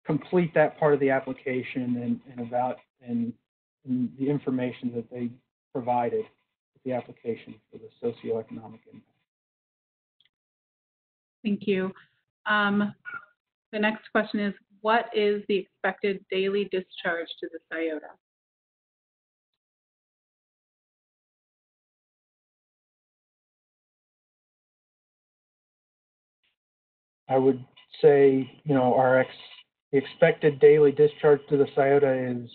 complete that part of the application, and the information that they provided with the application for the socioeconomic impact. Thank you. The next question is, what is the expected daily discharge to the SocioEconomic? I would say, the expected daily discharge to the SocioEconomic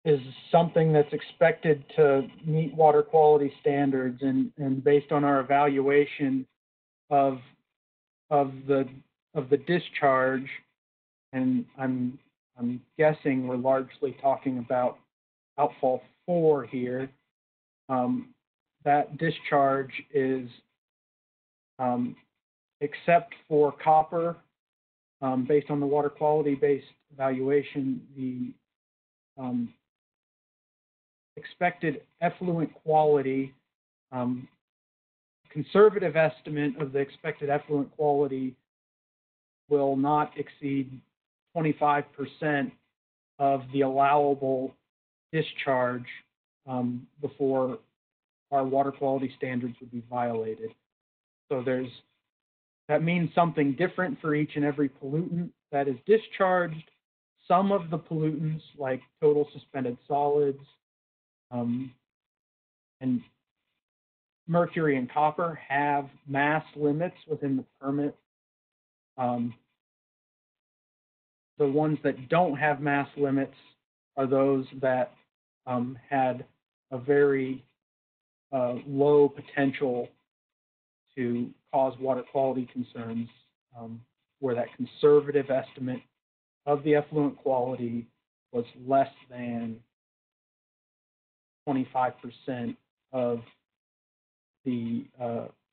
is something that's expected to meet water quality standards, and based on our evaluation of the discharge, and I'm guessing we're largely talking about Outfall 4 here. That discharge is, except for copper, based on the water quality-based evaluation, the expected effluent quality, conservative estimate of the expected effluent quality will not exceed 25% of the allowable discharge before our water quality standards would be violated. So that means something different for each and every pollutant that is discharged. Some of the pollutants, like total suspended solids, and mercury and copper, have mass limits within the permit. The ones that don't have mass limits are those that had a very low potential to cause water quality concerns, where that conservative estimate of the effluent quality was less than 25% of the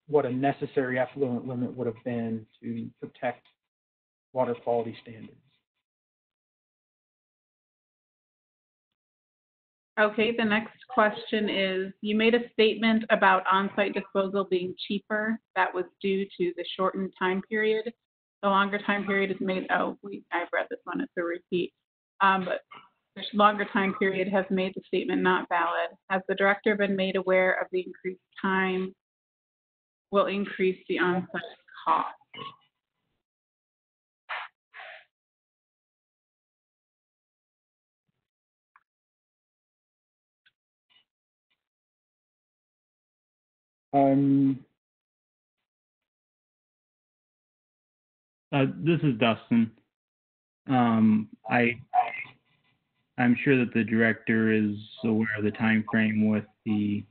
what a necessary effluent limit would have been to protect water quality standards. Okay, the next question is, you made a statement about on-site disposal being cheaper. That was due to the shortened time period. The longer time period is made, I've read this one, it's a repeat. But the longer time period has made the statement not valid. Has the director been made aware of the increased time will increase the on-site cost? This is Dustin. I'm sure that the director is aware of the time frame with the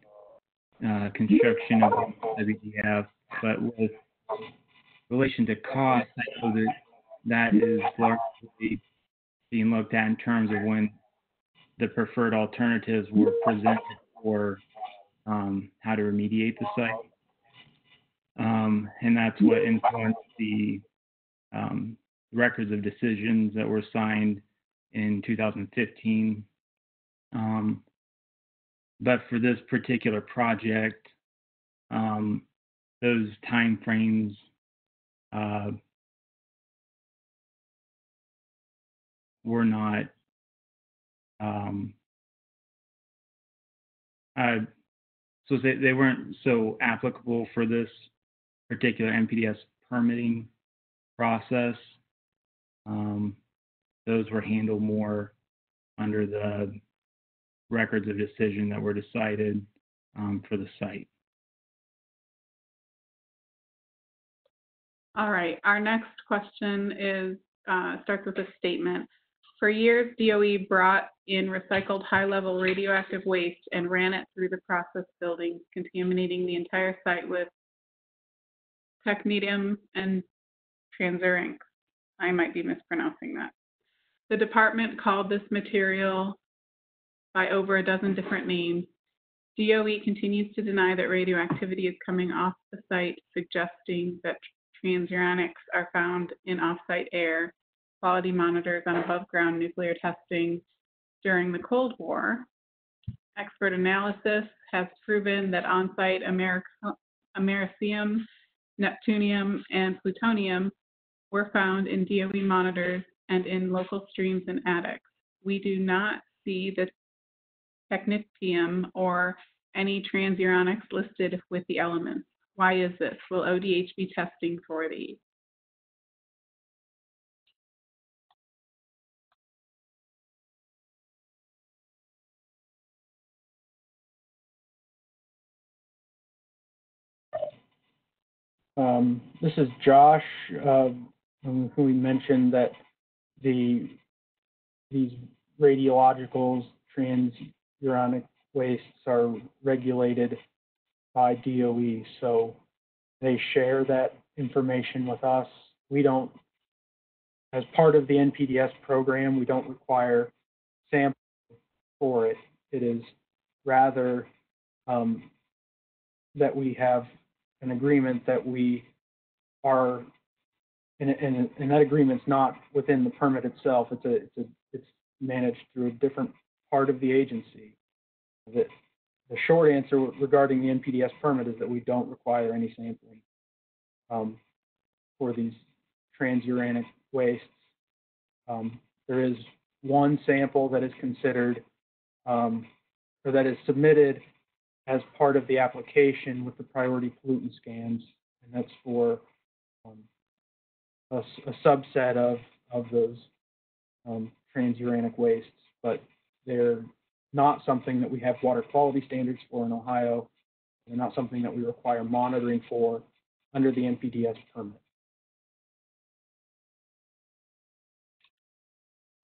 construction of the WDF, but with relation to cost, I know that is largely being looked at in terms of when the preferred alternatives were presented for how to remediate the site. And that's what influenced the records of decisions that were signed in 2015. But for this particular project, those time frames were not so they weren't so applicable for this particular NPDES permitting process. Those were handled more under the records of decision that were decided for the site. All right, our next question is starts with a statement. For years, DOE brought in recycled high-level radioactive waste and ran it through the process buildings, contaminating the entire site with technetium and transuranic. I might be mispronouncing that. The department called this material by over a dozen different names. DOE continues to deny that radioactivity is coming off the site, suggesting that transuranics are found in off-site air. Quality monitors on above-ground nuclear testing during the Cold War. Expert analysis has proven that on-site americium, neptunium, and plutonium were found in DOE monitors and in local streams and attics. We do not see the technetium or any transuranics listed with the elements. Why is this? Will ODH be testing for these? This is Josh, who we mentioned that these radiologicals, transuranic wastes, are regulated by DOE, so they share that information with us. We don't, as part of the NPDES program, we don't require samples for it. It is rather that we have an agreement that we are, and that agreement's not within the permit itself. It's managed through a different part of the agency. The short answer regarding the NPDES permit is that we don't require any sampling for these transuranic wastes. There is one sample that is considered, or that is submitted as part of the application with the priority pollutant scans, and that's for a subset of those transuranic wastes, but they're not something that we have water quality standards for in Ohio. They're not something that we require monitoring for under the NPDES permit.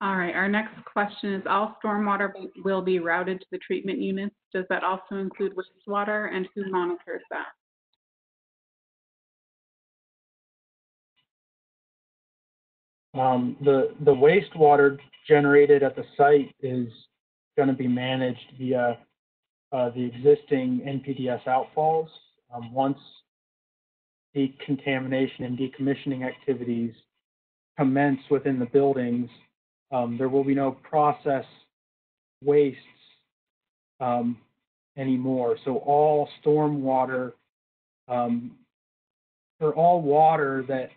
All right, our next question is, all stormwater will be routed to the treatment units. Does that also include wastewater, and who monitors that? The wastewater generated at the site is going to be managed via the existing NPDES outfalls. Once decontamination and decommissioning activities commence within the buildings, there will be no process wastes anymore. So all stormwater, or all water that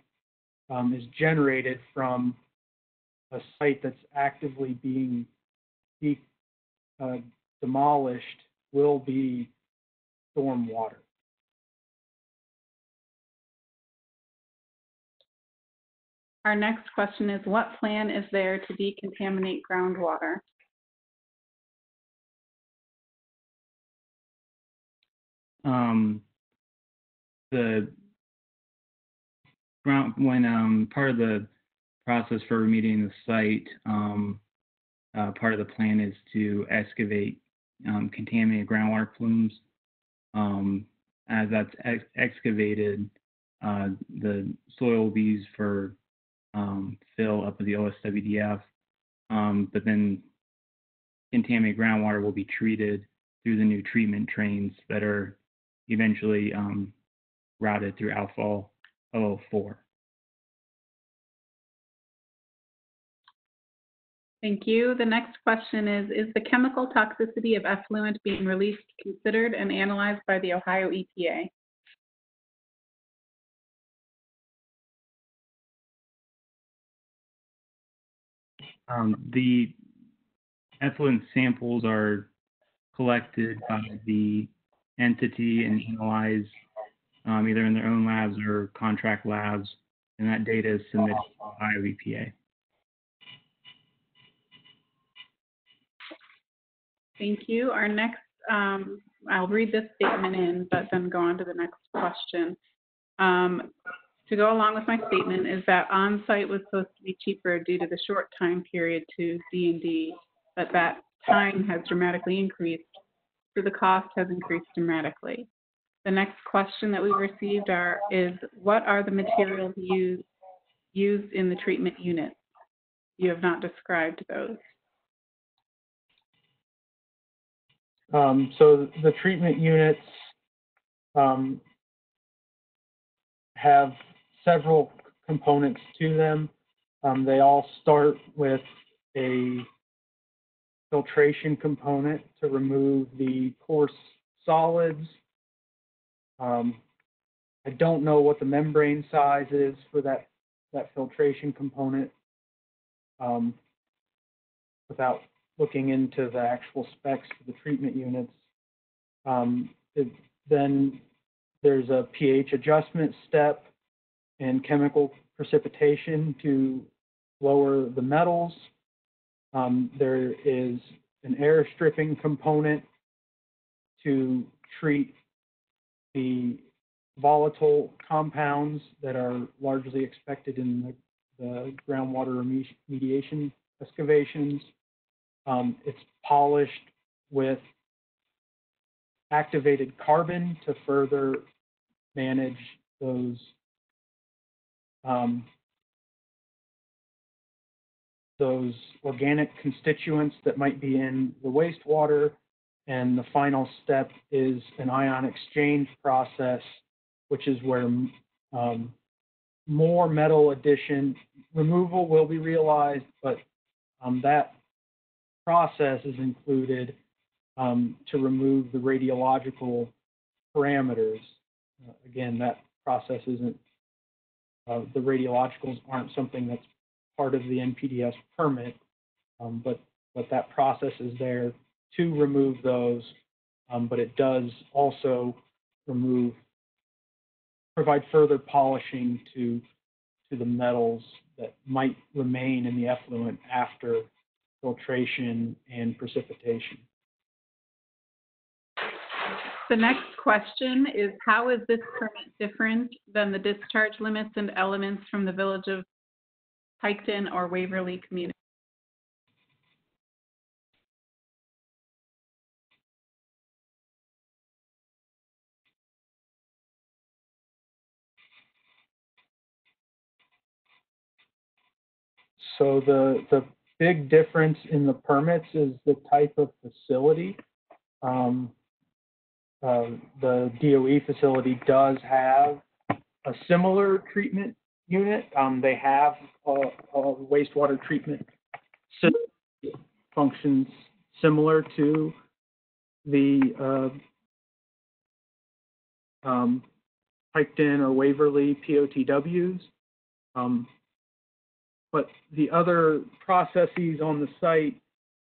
is generated from a site that's actively being demolished will be stormwater. Our next question is, what plan is there to decontaminate groundwater? When part of the process for remediating the site, part of the plan is to excavate contaminated groundwater plumes. As that's excavated, the soil will be used for fill up of the OSWDF, but then contaminated groundwater will be treated through the new treatment trains that are eventually routed through Outfall 004. Thank you. The next question is the chemical toxicity of effluent being released considered and analyzed by the Ohio EPA? The effluent samples are collected by the entity and analyzed either in their own labs or contract labs, and that data is submitted to Ohio EPA. Thank you. Our next, I'll read this statement in, but then go on to the next question. To go along with my statement is that on-site was supposed to be cheaper due to the short time period to D&D, but that time has dramatically increased, so the cost has increased dramatically. The next question that we received is, what are the materials used in the treatment units? You have not described those. So the treatment units have several components to them. They all start with a filtration component to remove the coarse solids. I don't know what the membrane size is for that filtration component without looking into the actual specs for the treatment units. Then there's a pH adjustment step and chemical precipitation to lower the metals. There is an air stripping component to treat the volatile compounds that are largely expected in the groundwater remediation excavations. It's polished with activated carbon to further manage those organic constituents that might be in the wastewater. And the final step is an ion exchange process, which is where more metal addition removal will be realized, but that process is included to remove the radiological parameters. Again, that process isn't, the radiologicals aren't something that's part of the NPDES permit, but that process is there to remove those, but it does also remove provide further polishing to the metals that might remain in the effluent after filtration and precipitation. The next question is, how is this permit different than the discharge limits and elements from the Village of Piketon or Waverly community? So the big difference in the permits is the type of facility. The DOE facility does have a similar treatment unit. They have a wastewater treatment system that functions similar to the Piketon or Waverly POTWs. But the other processes on the site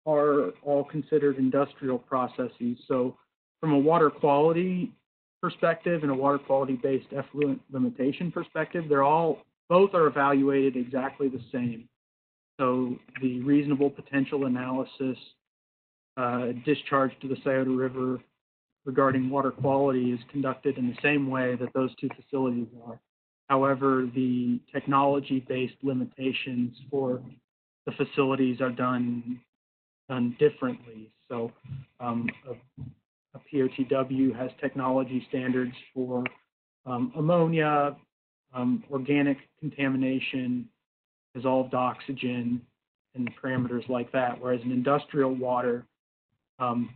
are all considered industrial processes. So from a water quality perspective and a water quality-based effluent limitation perspective, both are evaluated exactly the same. So the reasonable potential analysis, discharge to the Scioto River regarding water quality is conducted in the same way that those two facilities are. However, the technology-based limitations for the facilities are done differently. So a POTW has technology standards for ammonia, organic contamination, dissolved oxygen, and parameters like that, whereas an industrial water,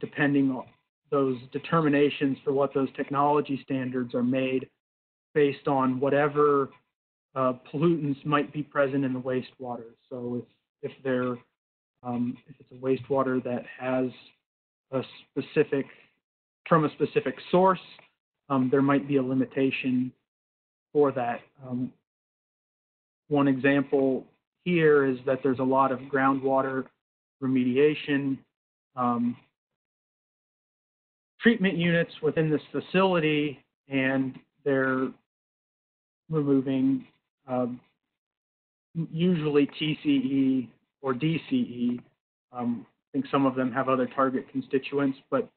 depending on those determinations for what those technology standards are made based on whatever pollutants might be present in the wastewater. So if it's a wastewater that has from a specific source, there might be a limitation for that. One example here is that there's a lot of groundwater remediation treatment units within this facility, and they're removing usually TCE or DCE. I think some of them have other target constituents, but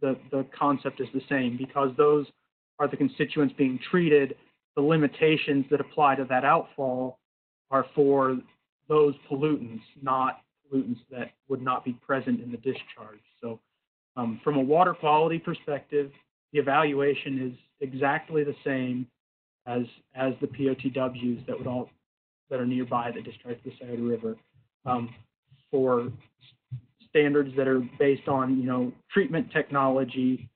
the concept is the same. Because those are the constituents being treated, the limitations that apply to that outfall are for those pollutants, not pollutants that would not be present in the discharge. So from a water quality perspective, the evaluation is exactly the same as the POTWs that are nearby that discharge the Scioto River. For standards that are based on treatment technology,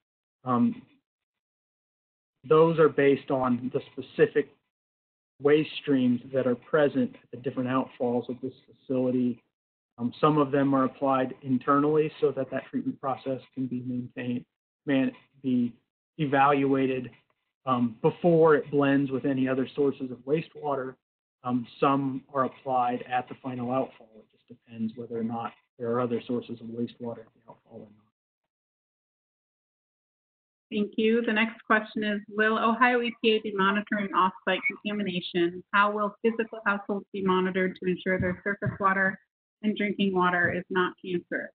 those are based on the specific waste streams that are present at the different outfalls of this facility. Some of them are applied internally so that treatment process can be be evaluated before it blends with any other sources of wastewater. Some are applied at the final outfall. It just depends whether or not there are other sources of wastewater at the outfall or not. Thank you. The next question is, will Ohio EPA be monitoring off-site contamination? How will physical households be monitored to ensure their surface water and drinking water is not cancerous?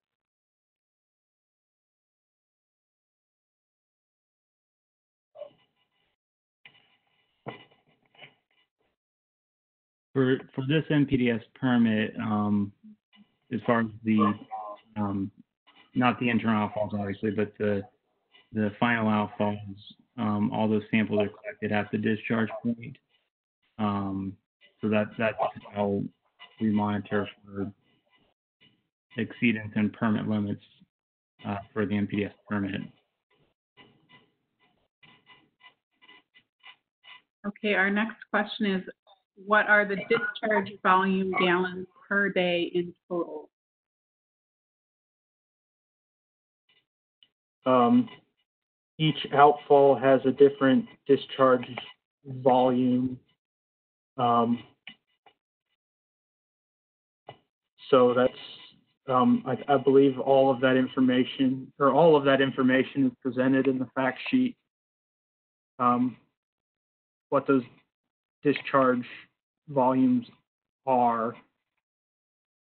For this NPDES permit, as far as the not the internal outfalls obviously, but the final outfalls, all those samples are collected at the discharge point. So that's how we monitor for exceedance and permit limits for the NPDES permit. Okay, our next question is, what are the discharge volume gallons per day in total? Each outfall has a different discharge volume. So that's, I believe all of that information is presented in the fact sheet. what those discharge volumes are.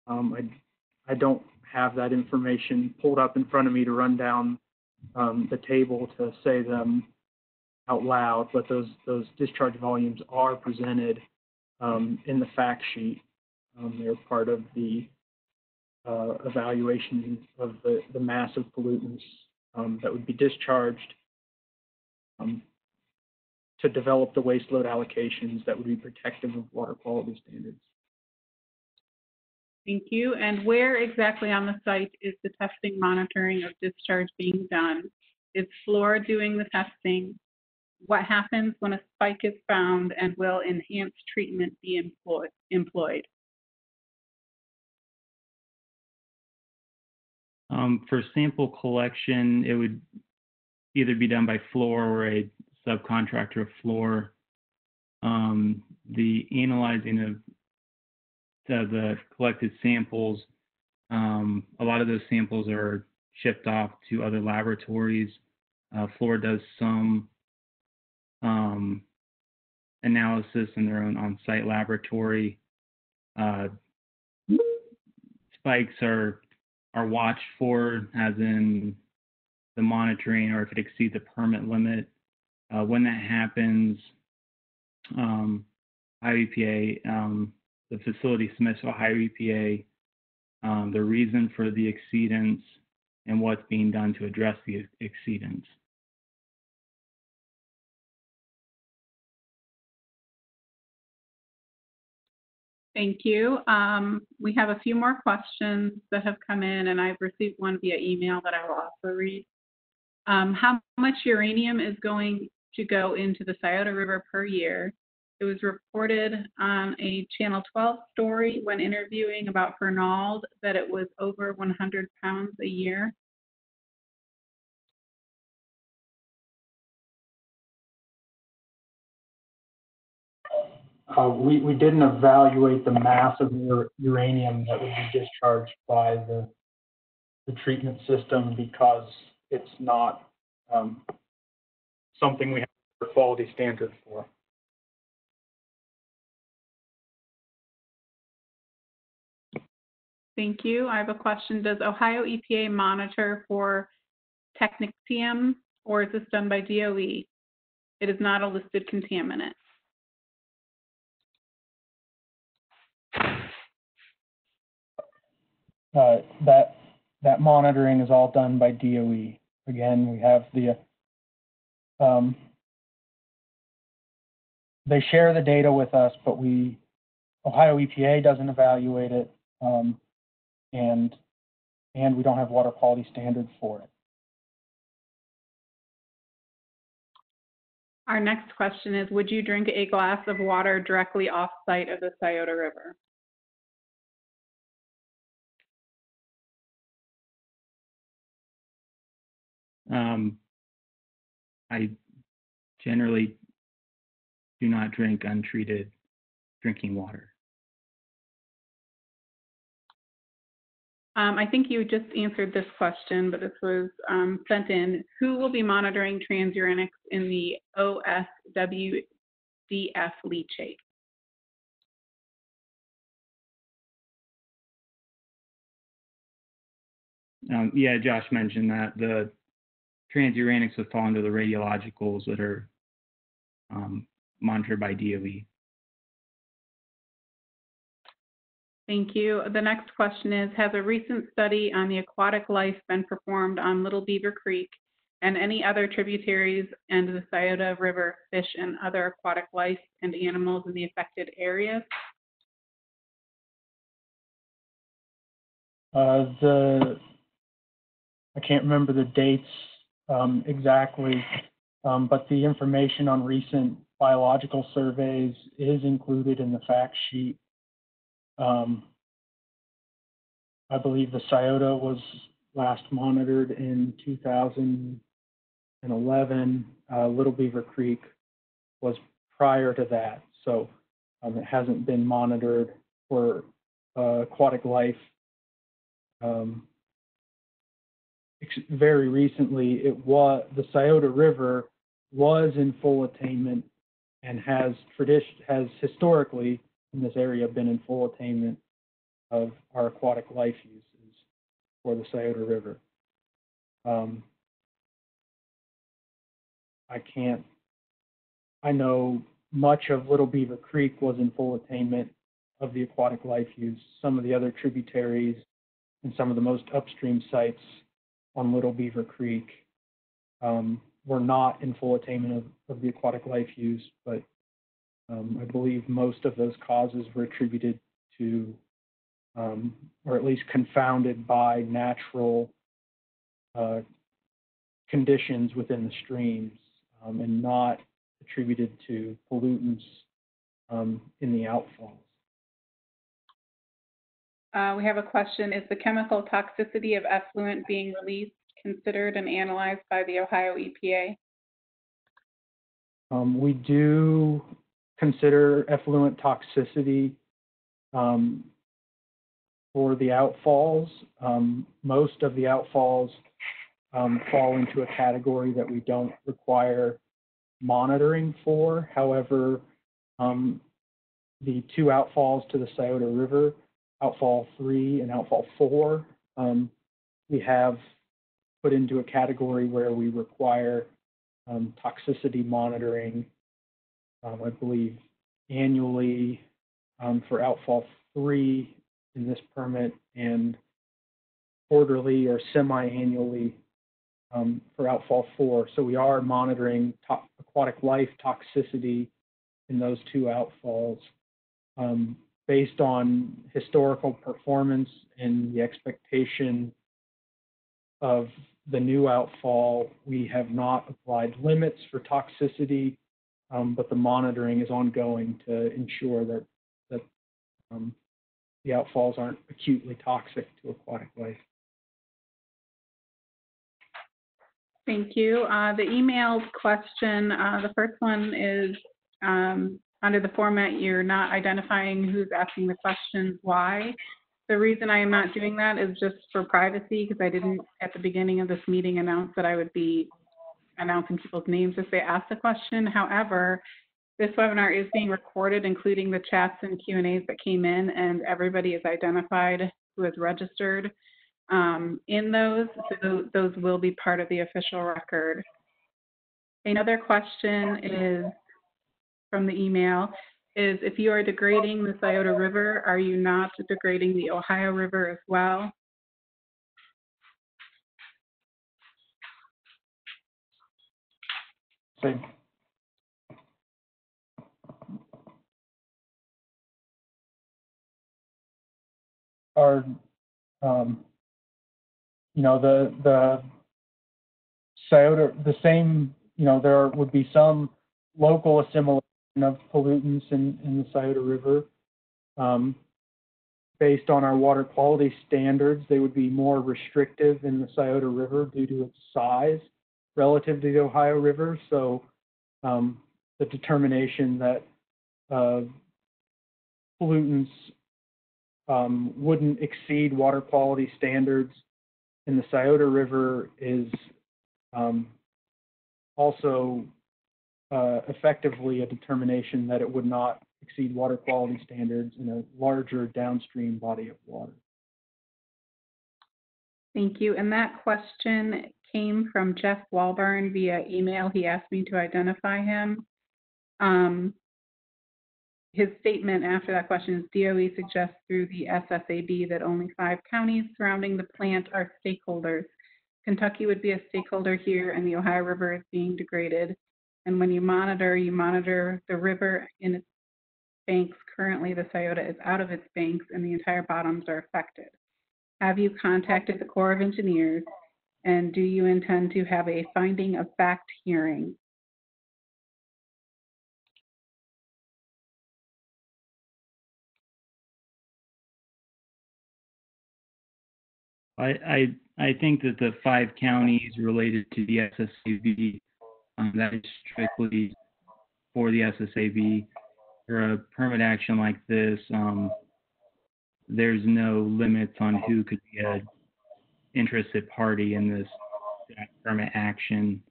I don't have that information pulled up in front of me to run down the table to say them out loud, but those discharge volumes are presented in the fact sheet. They're part of the evaluation of the massive pollutants that would be discharged to develop the waste load allocations that would be protective of water quality standards. Thank you. And where exactly on the site is the testing monitoring of discharge being done? Is Fluor doing the testing? What happens when a spike is found, and will enhanced treatment be employed? For sample collection, it would either be done by Fluor or a subcontractor of Fluor. The analyzing of the collected samples, a lot of those samples are shipped off to other laboratories. Fluor does some analysis in their own on-site laboratory. Spikes are watched for, as in the monitoring, or if it exceeds the permit limit. When that happens, Ohio EPA, the facility submits to Ohio EPA the reason for the exceedance and what's being done to address the exceedance. Thank you. We have a few more questions that have come in, and I've received one via email that I will also read. How much uranium is going to go into the Scioto River per year? It was reported on a Channel 12 story when interviewing about Fernald that it was over 100 pounds a year. We didn't evaluate the mass of uranium that would be discharged by the treatment system because it's not something we have a quality standard for. Thank you. I have a question. Does Ohio EPA monitor for technetium, or is this done by DOE? It is not a listed contaminant. That monitoring is all done by DOE. Again, we have the they share the data with us, but Ohio EPA doesn't evaluate it, and we don't have water quality standards for it. Our next question is, would you drink a glass of water directly off-site of the Scioto River? I generally do not drink untreated drinking water. I think you just answered this question, but this was sent in. Who will be monitoring transuranics in the OSWDF leachate? Yeah, Josh mentioned that the transuranics would fall under the radiologicals that are monitored by DOE. Thank you. The next question is, has a recent study on the aquatic life been performed on Little Beaver Creek and any other tributaries and the Scioto River fish and other aquatic life and animals in the affected areas? I can't remember the dates exactly, but the information on recent biological surveys is included in the fact sheet. I believe the Scioto was last monitored in 2011. Little Beaver Creek was prior to that, so it hasn't been monitored for aquatic life. Very recently, the Scioto River was in full attainment and has historically in this area been in full attainment of our aquatic life uses for the Scioto River. I know much of Little Beaver Creek was in full attainment of the aquatic life use. Some of the other tributaries and some of the most upstream sites on Little Beaver Creek were not in full attainment of the aquatic life use, but I believe most of those causes were attributed to, or at least confounded by natural conditions within the streams and not attributed to pollutants in the outfalls. We have a question. Is the chemical toxicity of effluent being released considered and analyzed by the Ohio EPA? We do consider effluent toxicity for the outfalls. Most of the outfalls fall into a category that we don't require monitoring for. However, the two outfalls to the Scioto River, Outfall 3 and Outfall 4, we have put into a category where we require toxicity monitoring, I believe, annually for Outfall 3 in this permit and quarterly or semi-annually for Outfall 4. So we are monitoring aquatic life toxicity in those two outfalls. Based on historical performance and the expectation of the new outfall, we have not applied limits for toxicity, but the monitoring is ongoing to ensure that the outfalls aren't acutely toxic to aquatic life. Thank you. The emailed question, the first one is, under the format, you're not identifying who's asking the questions, why. The reason I am not doing that is just for privacy, because I didn't, at the beginning of this meeting, announce that I would be announcing people's names if they ask the question. However, this webinar is being recorded, including the chats and Q&As that came in, and everybody is identified who is registered in those, so those will be part of the official record. Another question is from the email is, if you are degrading the Scioto River, are you not degrading the Ohio River as well? Same. Our, you know, the Scioto, the same, you know, there would be some local assimilation of pollutants in the Scioto River. Based on our water quality standards, they would be more restrictive in the Scioto River due to its size relative to the Ohio River. So the determination that pollutants wouldn't exceed water quality standards in the Scioto River is also effectively a determination that it would not exceed water quality standards in a larger downstream body of water. Thank you. And that question came from Jeff Walburn via email. He asked me to identify him. His statement after that question is, DOE suggests through the SSAB that only 5 counties surrounding the plant are stakeholders. Kentucky would be a stakeholder here, and the Ohio River is being degraded. And when you monitor the river in its banks. Currently, the Scioto is out of its banks, and the entire bottoms are affected. Have you contacted the Corps of Engineers, and do you intend to have a finding of fact hearing? I think that the 5 counties related to the SSAB, that is strictly for the SSAB. For a permit action like this, there's no limits on who could be an interested party in this permit action.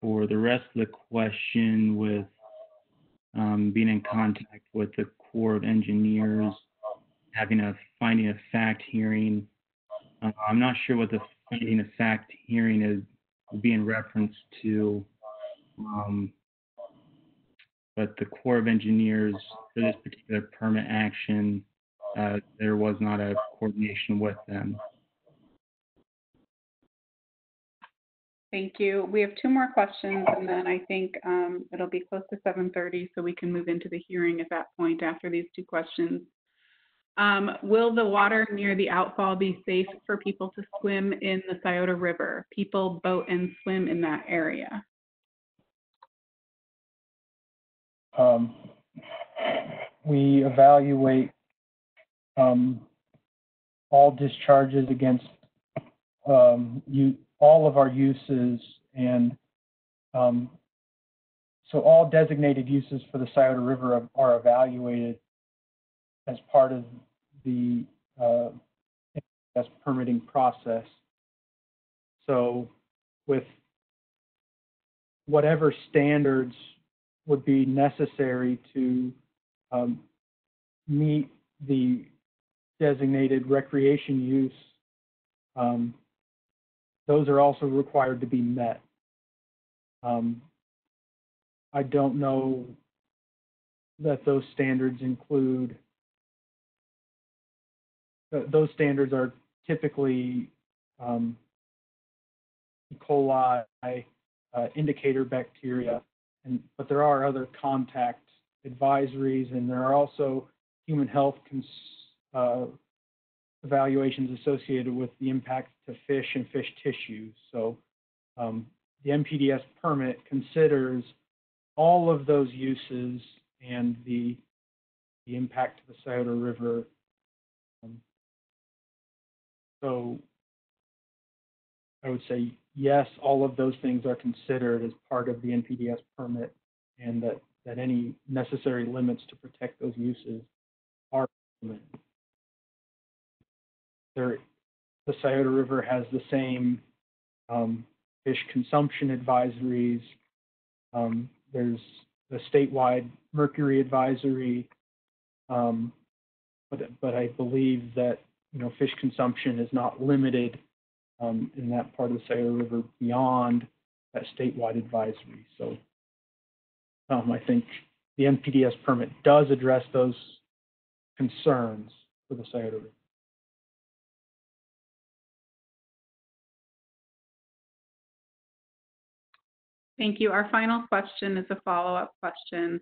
for the rest of the question with being in contact with the Corps of Engineers, having a finding of fact hearing, I'm not sure what the finding of fact hearing is being referenced to, but the Corps of Engineers for this particular permit action, there was not a coordination with them. Thank you. We have 2 more questions, and then I think it'll be close to 7:30, so we can move into the hearing at that point after these 2 questions. Will the water near the outfall be safe for people to swim in the Scioto River? People boat and swim in that area. We evaluate all discharges against all of our uses, and so all designated uses for the Scioto River are evaluated as part of the permitting process. So with whatever standards would be necessary to meet the designated recreation use, those are also required to be met. I don't know that those standards include, those standards are typically E. coli, indicator bacteria, but there are other contact advisories, and there are also human health evaluations associated with the impact to fish and fish tissues. So the NPDES permit considers all of those uses and the impact to the Scioto River. So I would say yes, all of those things are considered as part of the NPDES permit, and that any necessary limits to protect those uses are implemented. The Scioto River has the same fish consumption advisories. There's the statewide mercury advisory, but I believe that fish consumption is not limited in that part of the Scioto River beyond that statewide advisory. So I think the NPDES permit does address those concerns for the Scioto River. Thank you. Our final question is a follow-up question.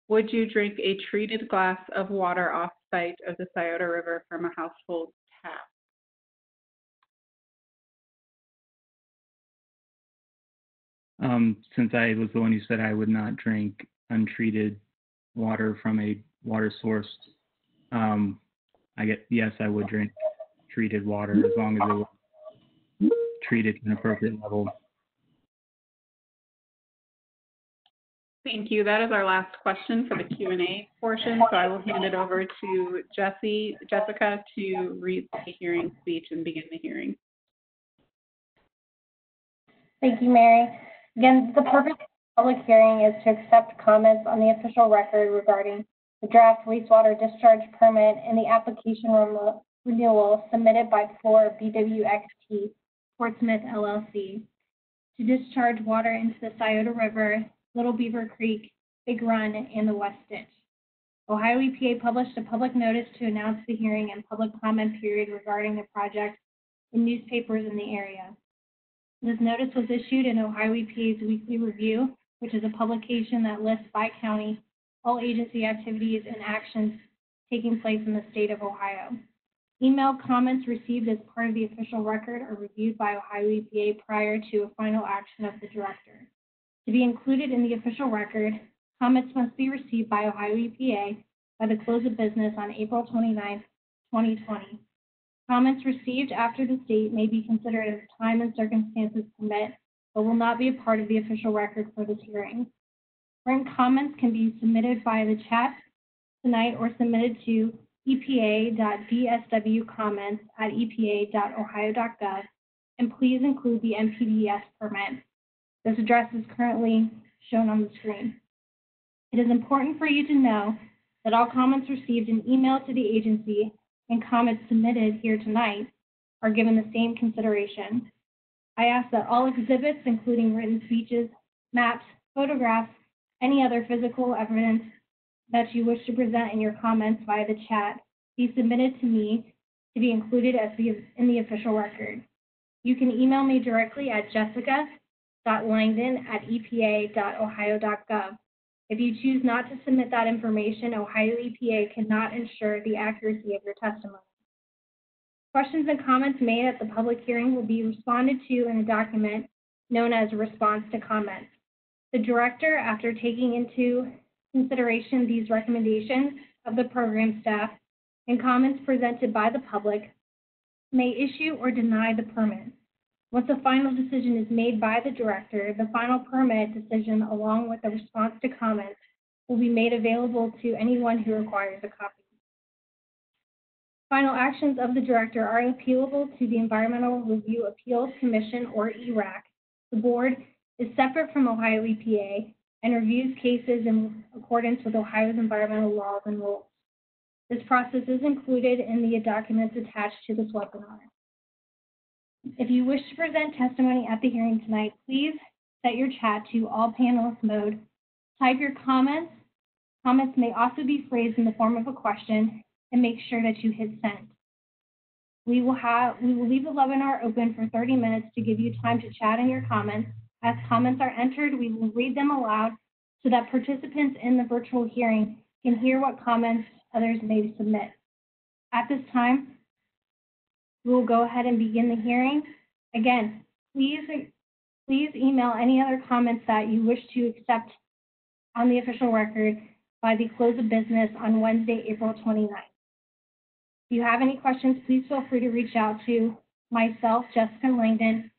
Would you drink a treated glass of water off-site of the Scioto River from a household tap? Since I was the one who said I would not drink untreated water from a water source, yes, I would drink treated water as long as it was treated to an appropriate level. Thank you. That is our last question for the Q&A portion, so I will hand it over to Jessica to read the hearing speech and begin the hearing. Thank you, Mary. Again, the purpose of the public hearing is to accept comments on the official record regarding the draft wastewater discharge permit and the application renewal submitted by Fluor-BWXT Portsmouth, LLC, to discharge water into the Scioto River, Little Beaver Creek, Big Run, and the West Ditch. Ohio EPA published a public notice to announce the hearing and public comment period regarding the project in newspapers in the area. This notice was issued in Ohio EPA's Weekly Review, which is a publication that lists by county all agency activities and actions taking place in the state of Ohio. Email comments received as part of the official record are reviewed by Ohio EPA prior to a final action of the director. To be included in the official record, comments must be received by Ohio EPA by the close of business on April 29, 2020. Comments received after this date may be considered as time and circumstances permit, but will not be a part of the official record for this hearing. Written comments can be submitted via the chat tonight or submitted to epa.dswcomments@epa.ohio.gov, and please include the NPDES permit. This address is currently shown on the screen. It is important for you to know that all comments received in email to the agency and comments submitted here tonight are given the same consideration. I ask that all exhibits, including written speeches, maps, photographs, any other physical evidence that you wish to present in your comments via the chat, be submitted to me to be included in the official record. You can email me directly at jessica.langdon@epa.ohio.gov. If you choose not to submit that information, Ohio EPA cannot ensure the accuracy of your testimony. Questions and comments made at the public hearing will be responded to in a document known as a response to comments. The director, after taking into consideration these recommendations of the program staff and comments presented by the public, may issue or deny the permit. Once a final decision is made by the director, the final permit decision, along with the response to comments, will be made available to anyone who requires a copy. Final actions of the director are appealable to the Environmental Review Appeals Commission, or ERAC. The board is separate from Ohio EPA and reviews cases in accordance with Ohio's environmental laws and rules. This process is included in the documents attached to this webinar. If you wish to present testimony at the hearing tonight, please set your chat to all panelist mode. Type your comments. Comments may also be phrased in the form of a question, and make sure that you hit send. We will leave the webinar open for 30 minutes to give you time to chat in your comments. As comments are entered, we will read them aloud so that participants in the virtual hearing can hear what comments others may submit. At this time, we will go ahead and begin the hearing. Again, please email any other comments that you wish to accept on the official record by the close of business on Wednesday, April 29th. If you have any questions, please feel free to reach out to myself, Jessica Langdon,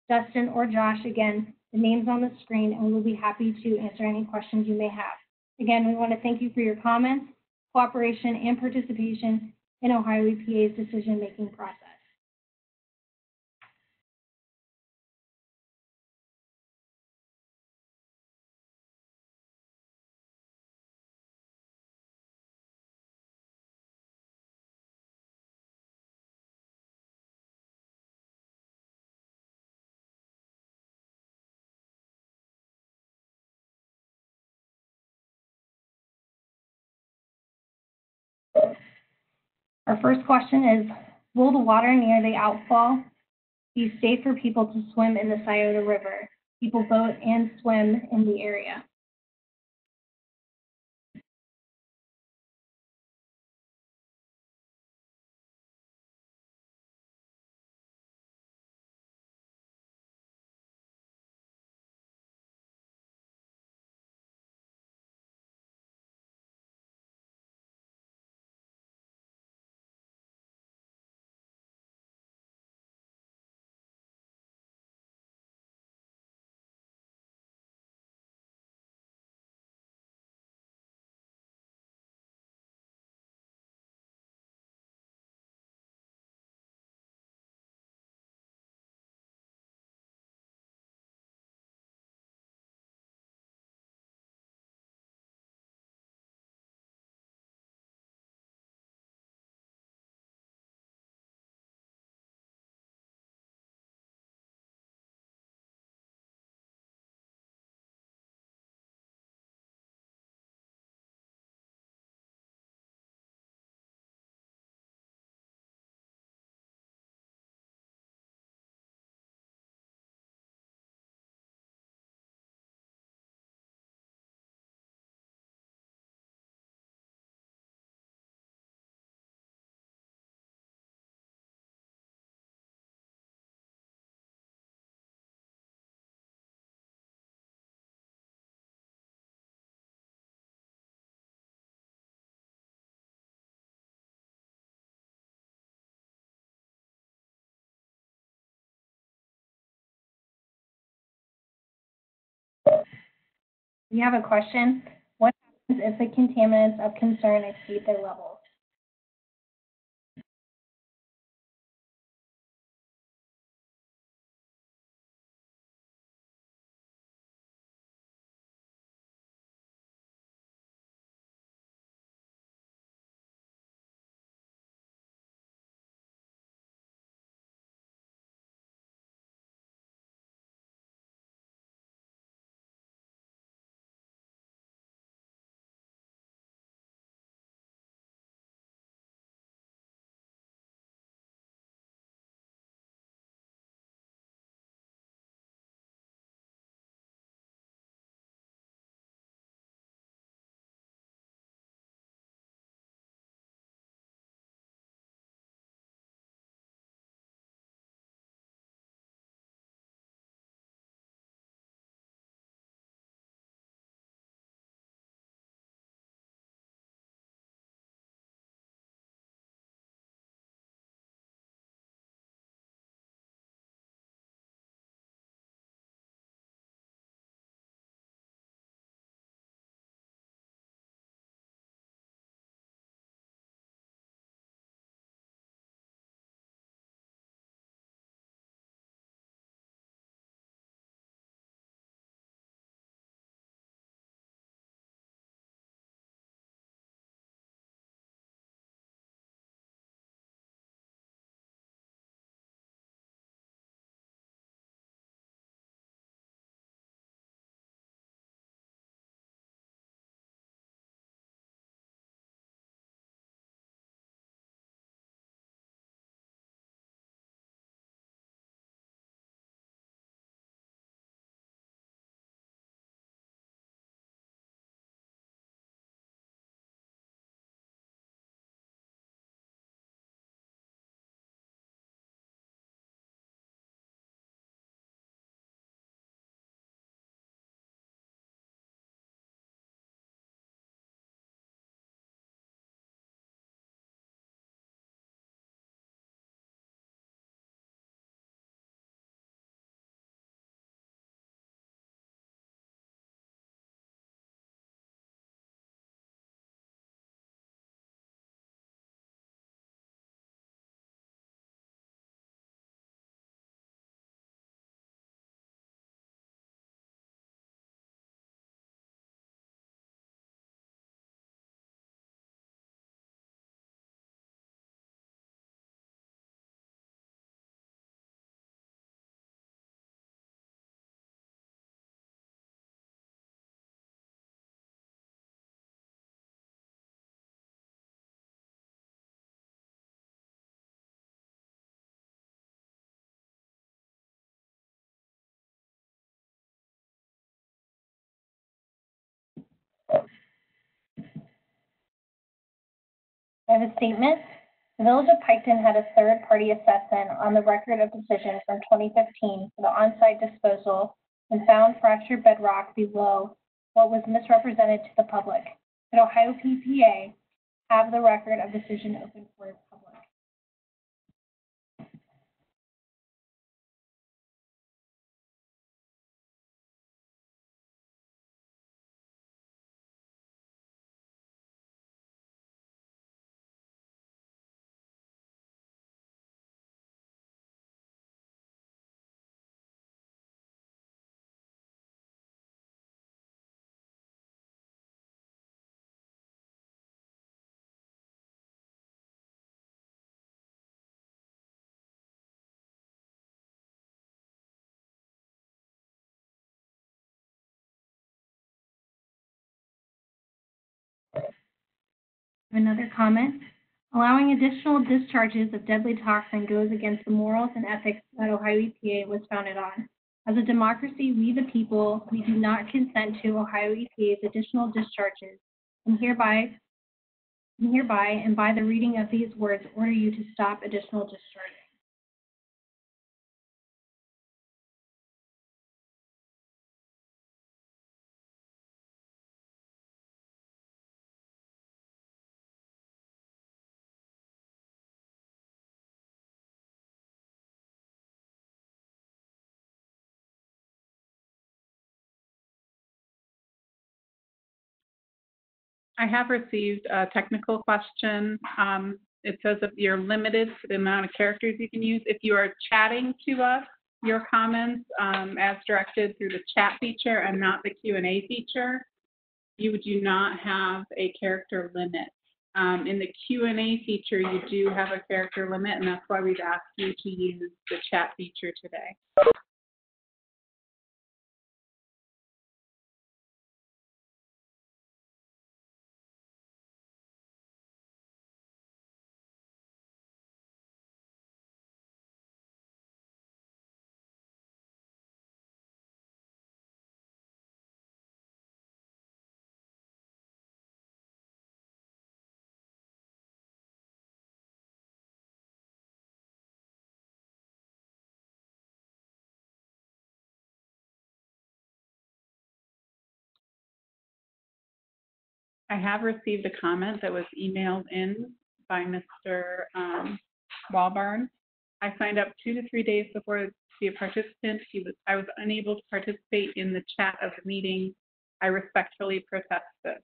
Dustin, or Josh. Again, the name's on the screen, and we will be happy to answer any questions you may have. Again, we want to thank you for your comments, cooperation, and participation in Ohio EPA's decision-making process. Our first question is, will the water near the outfall be safe for people to swim in the Scioto River? People boat and swim in the area. We have a question. What happens if the contaminants of concern exceed their levels? I have a statement. The Village of Piketon had a third-party assessment on the record of decision from 2015 for the on-site disposal and found fractured bedrock below what was misrepresented to the public. Could Ohio EPA have the record of decision open for the public? Another comment. Allowing additional discharges of deadly toxin goes against the morals and ethics that Ohio EPA was founded on. As a democracy, we the people, we do not consent to Ohio EPA's additional discharges, and hereby and by the reading of these words, order you to stop additional discharges. I have received a technical question. It says that you're limited to the amount of characters you can use. If you are chatting to us, your comments as directed through the chat feature and not the Q&A feature, you do not have a character limit. In the Q&A feature, you do have a character limit, and that's why we've asked you to use the chat feature today. I have received a comment that was emailed in by Mr. Walburn. I signed up 2 to 3 days before to be a participant. I was unable to participate in the chat of the meeting. I respectfully protest this.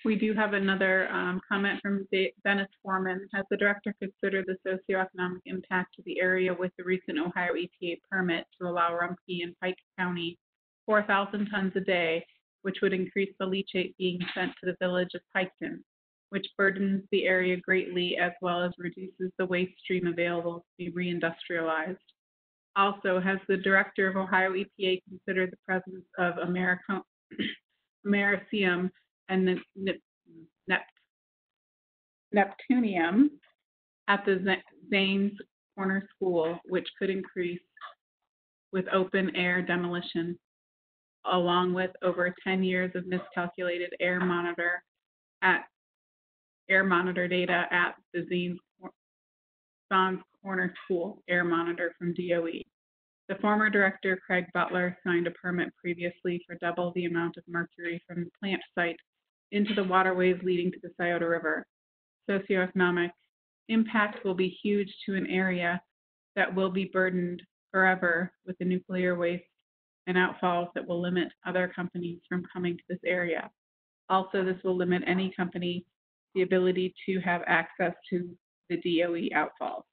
We do have another comment from Dennis Foreman. Has the director considered the socioeconomic impact to the area with the recent Ohio EPA permit to allow Rumpke and Pike County 4,000 tons a day, which would increase the leachate being sent to the village of Piketon, which burdens the area greatly as well as reduces the waste stream available to be reindustrialized? Also, has the director of Ohio EPA considered the presence of Americium and Neptunium at the Zanes Corner School, which could increase with open air demolition, along with over 10 years of miscalculated air monitor data at the Zanes Corner School air monitor from DOE. The former director, Craig Butler, signed a permit previously for double the amount of mercury from the plant site into the waterways leading to the Scioto River. Socioeconomic impact will be huge to an area that will be burdened forever with the nuclear waste and outfalls that will limit other companies from coming to this area. Also, this will limit any company the ability to have access to the DOE outfalls.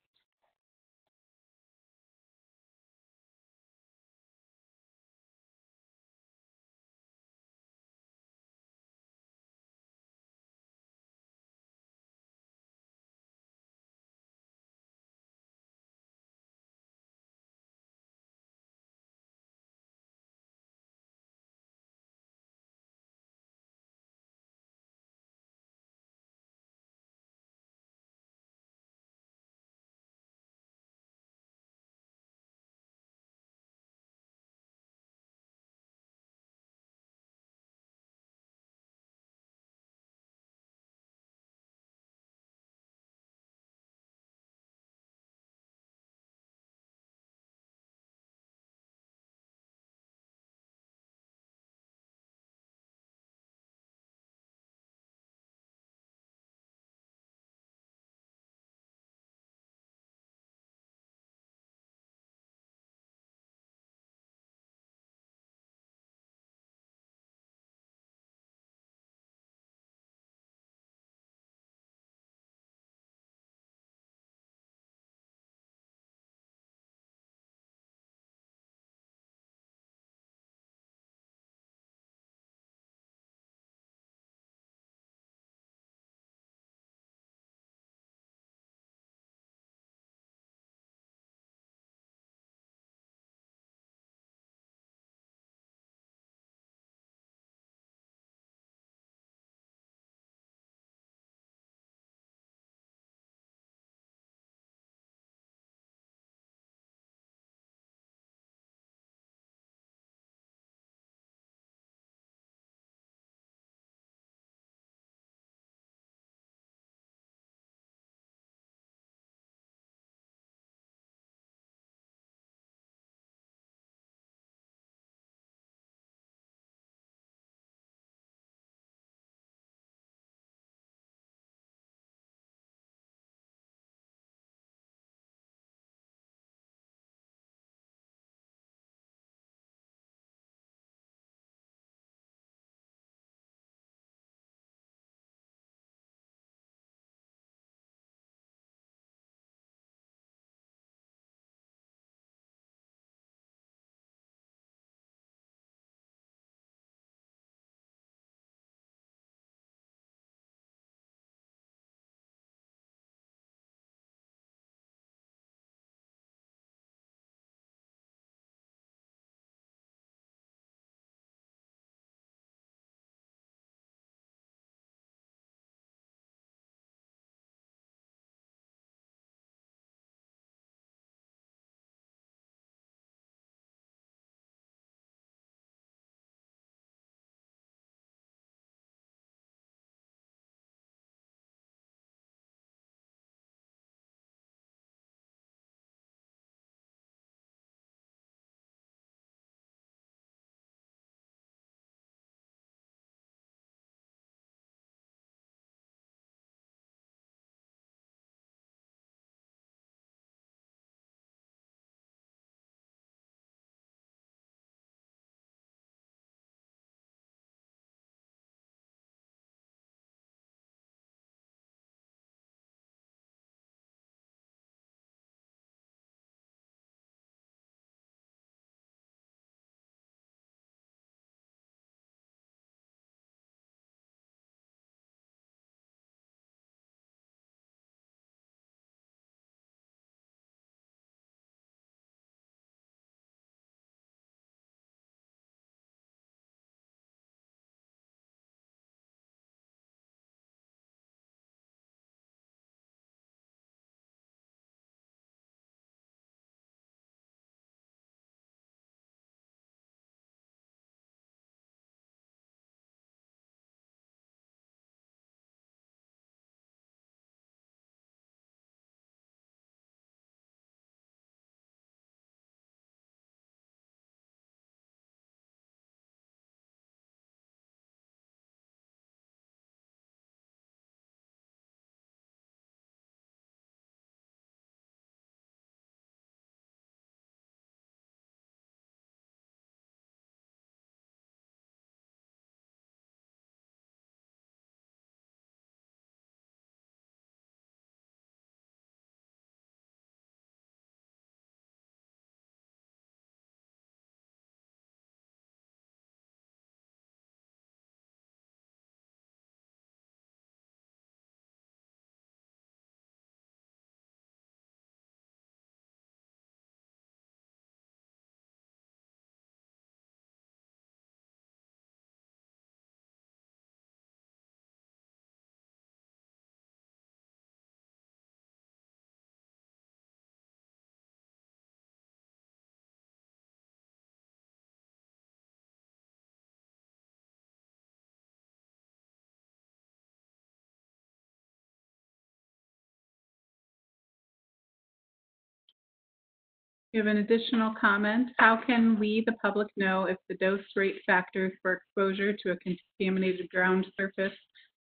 We have an additional comment. How can we, the public, know if the dose rate factors for exposure to a contaminated ground surface,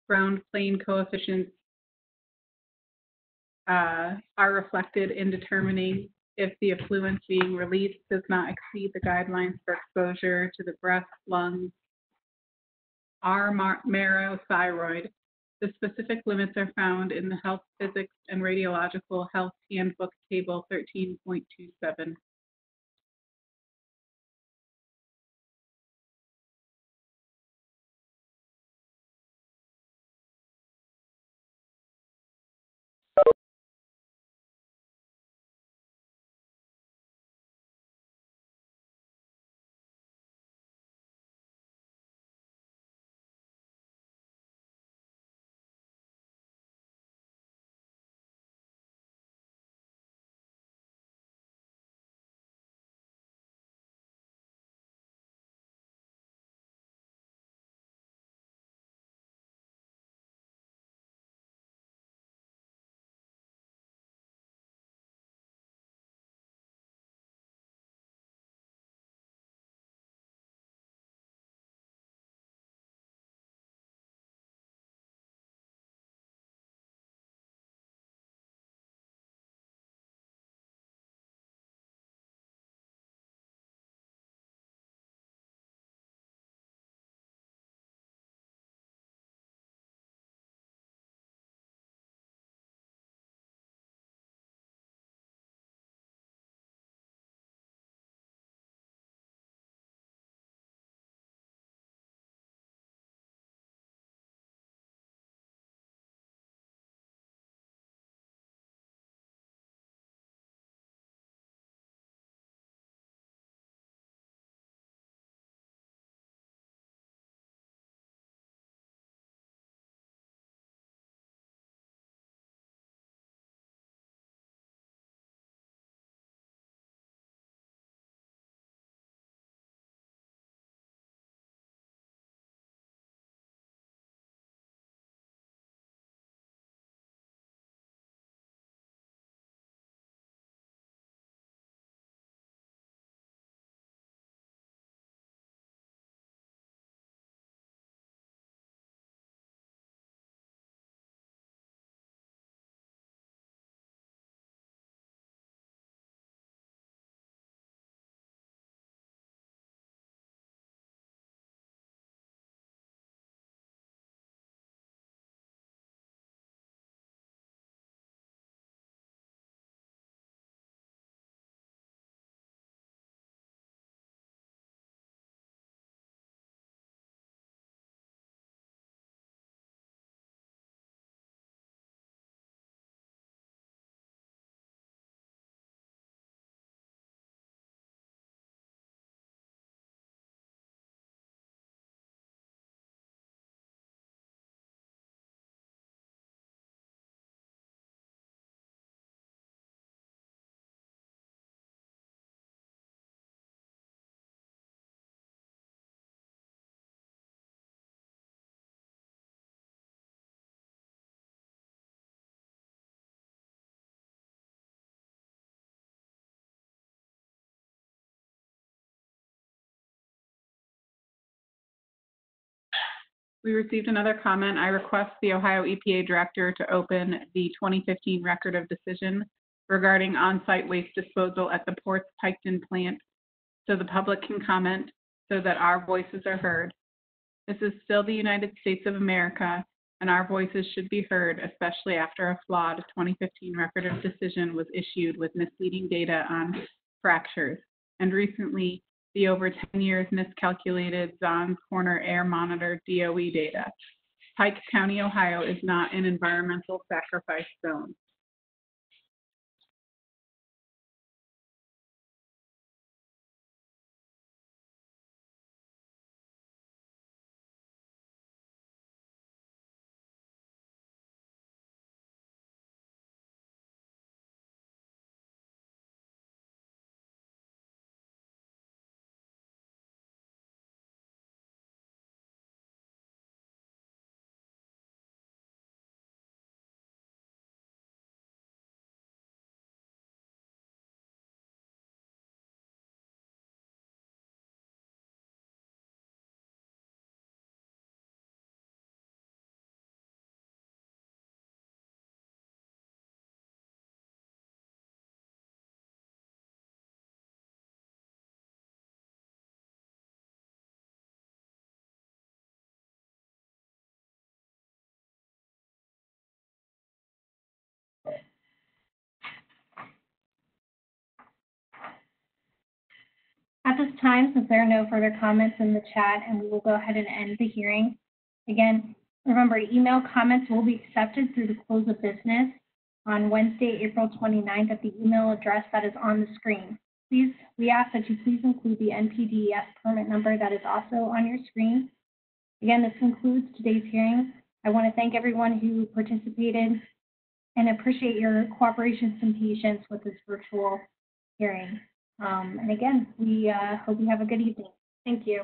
ground plane coefficients are reflected in determining if the effluent being released does not exceed the guidelines for exposure to the breath, lungs, marrow, thyroid? The specific limits are found in the Health Physics and Radiological Health Handbook Table 13.27. We received another comment. I request the Ohio EPA Director to open the 2015 Record of Decision regarding on-site waste disposal at the Port's Piketon plant so the public can comment so that our voices are heard. This is still the United States of America, and our voices should be heard, especially after a flawed 2015 Record of Decision was issued with misleading data on fractures, and recently the over 10 years miscalculated Zons Corner Air Monitor DOE data. Pike County, Ohio is not an environmental sacrifice zone. At this time, since there are no further comments in the chat, and we will go ahead and end the hearing. Again, remember, email comments will be accepted through the close of business on Wednesday, April 29th at the email address that is on the screen. Please, we ask that you please include the NPDES permit number that is also on your screen. Again, this concludes today's hearing. I want to thank everyone who participated and appreciate your cooperation and patience with this virtual hearing. And again, we hope you have a good evening. Thank you.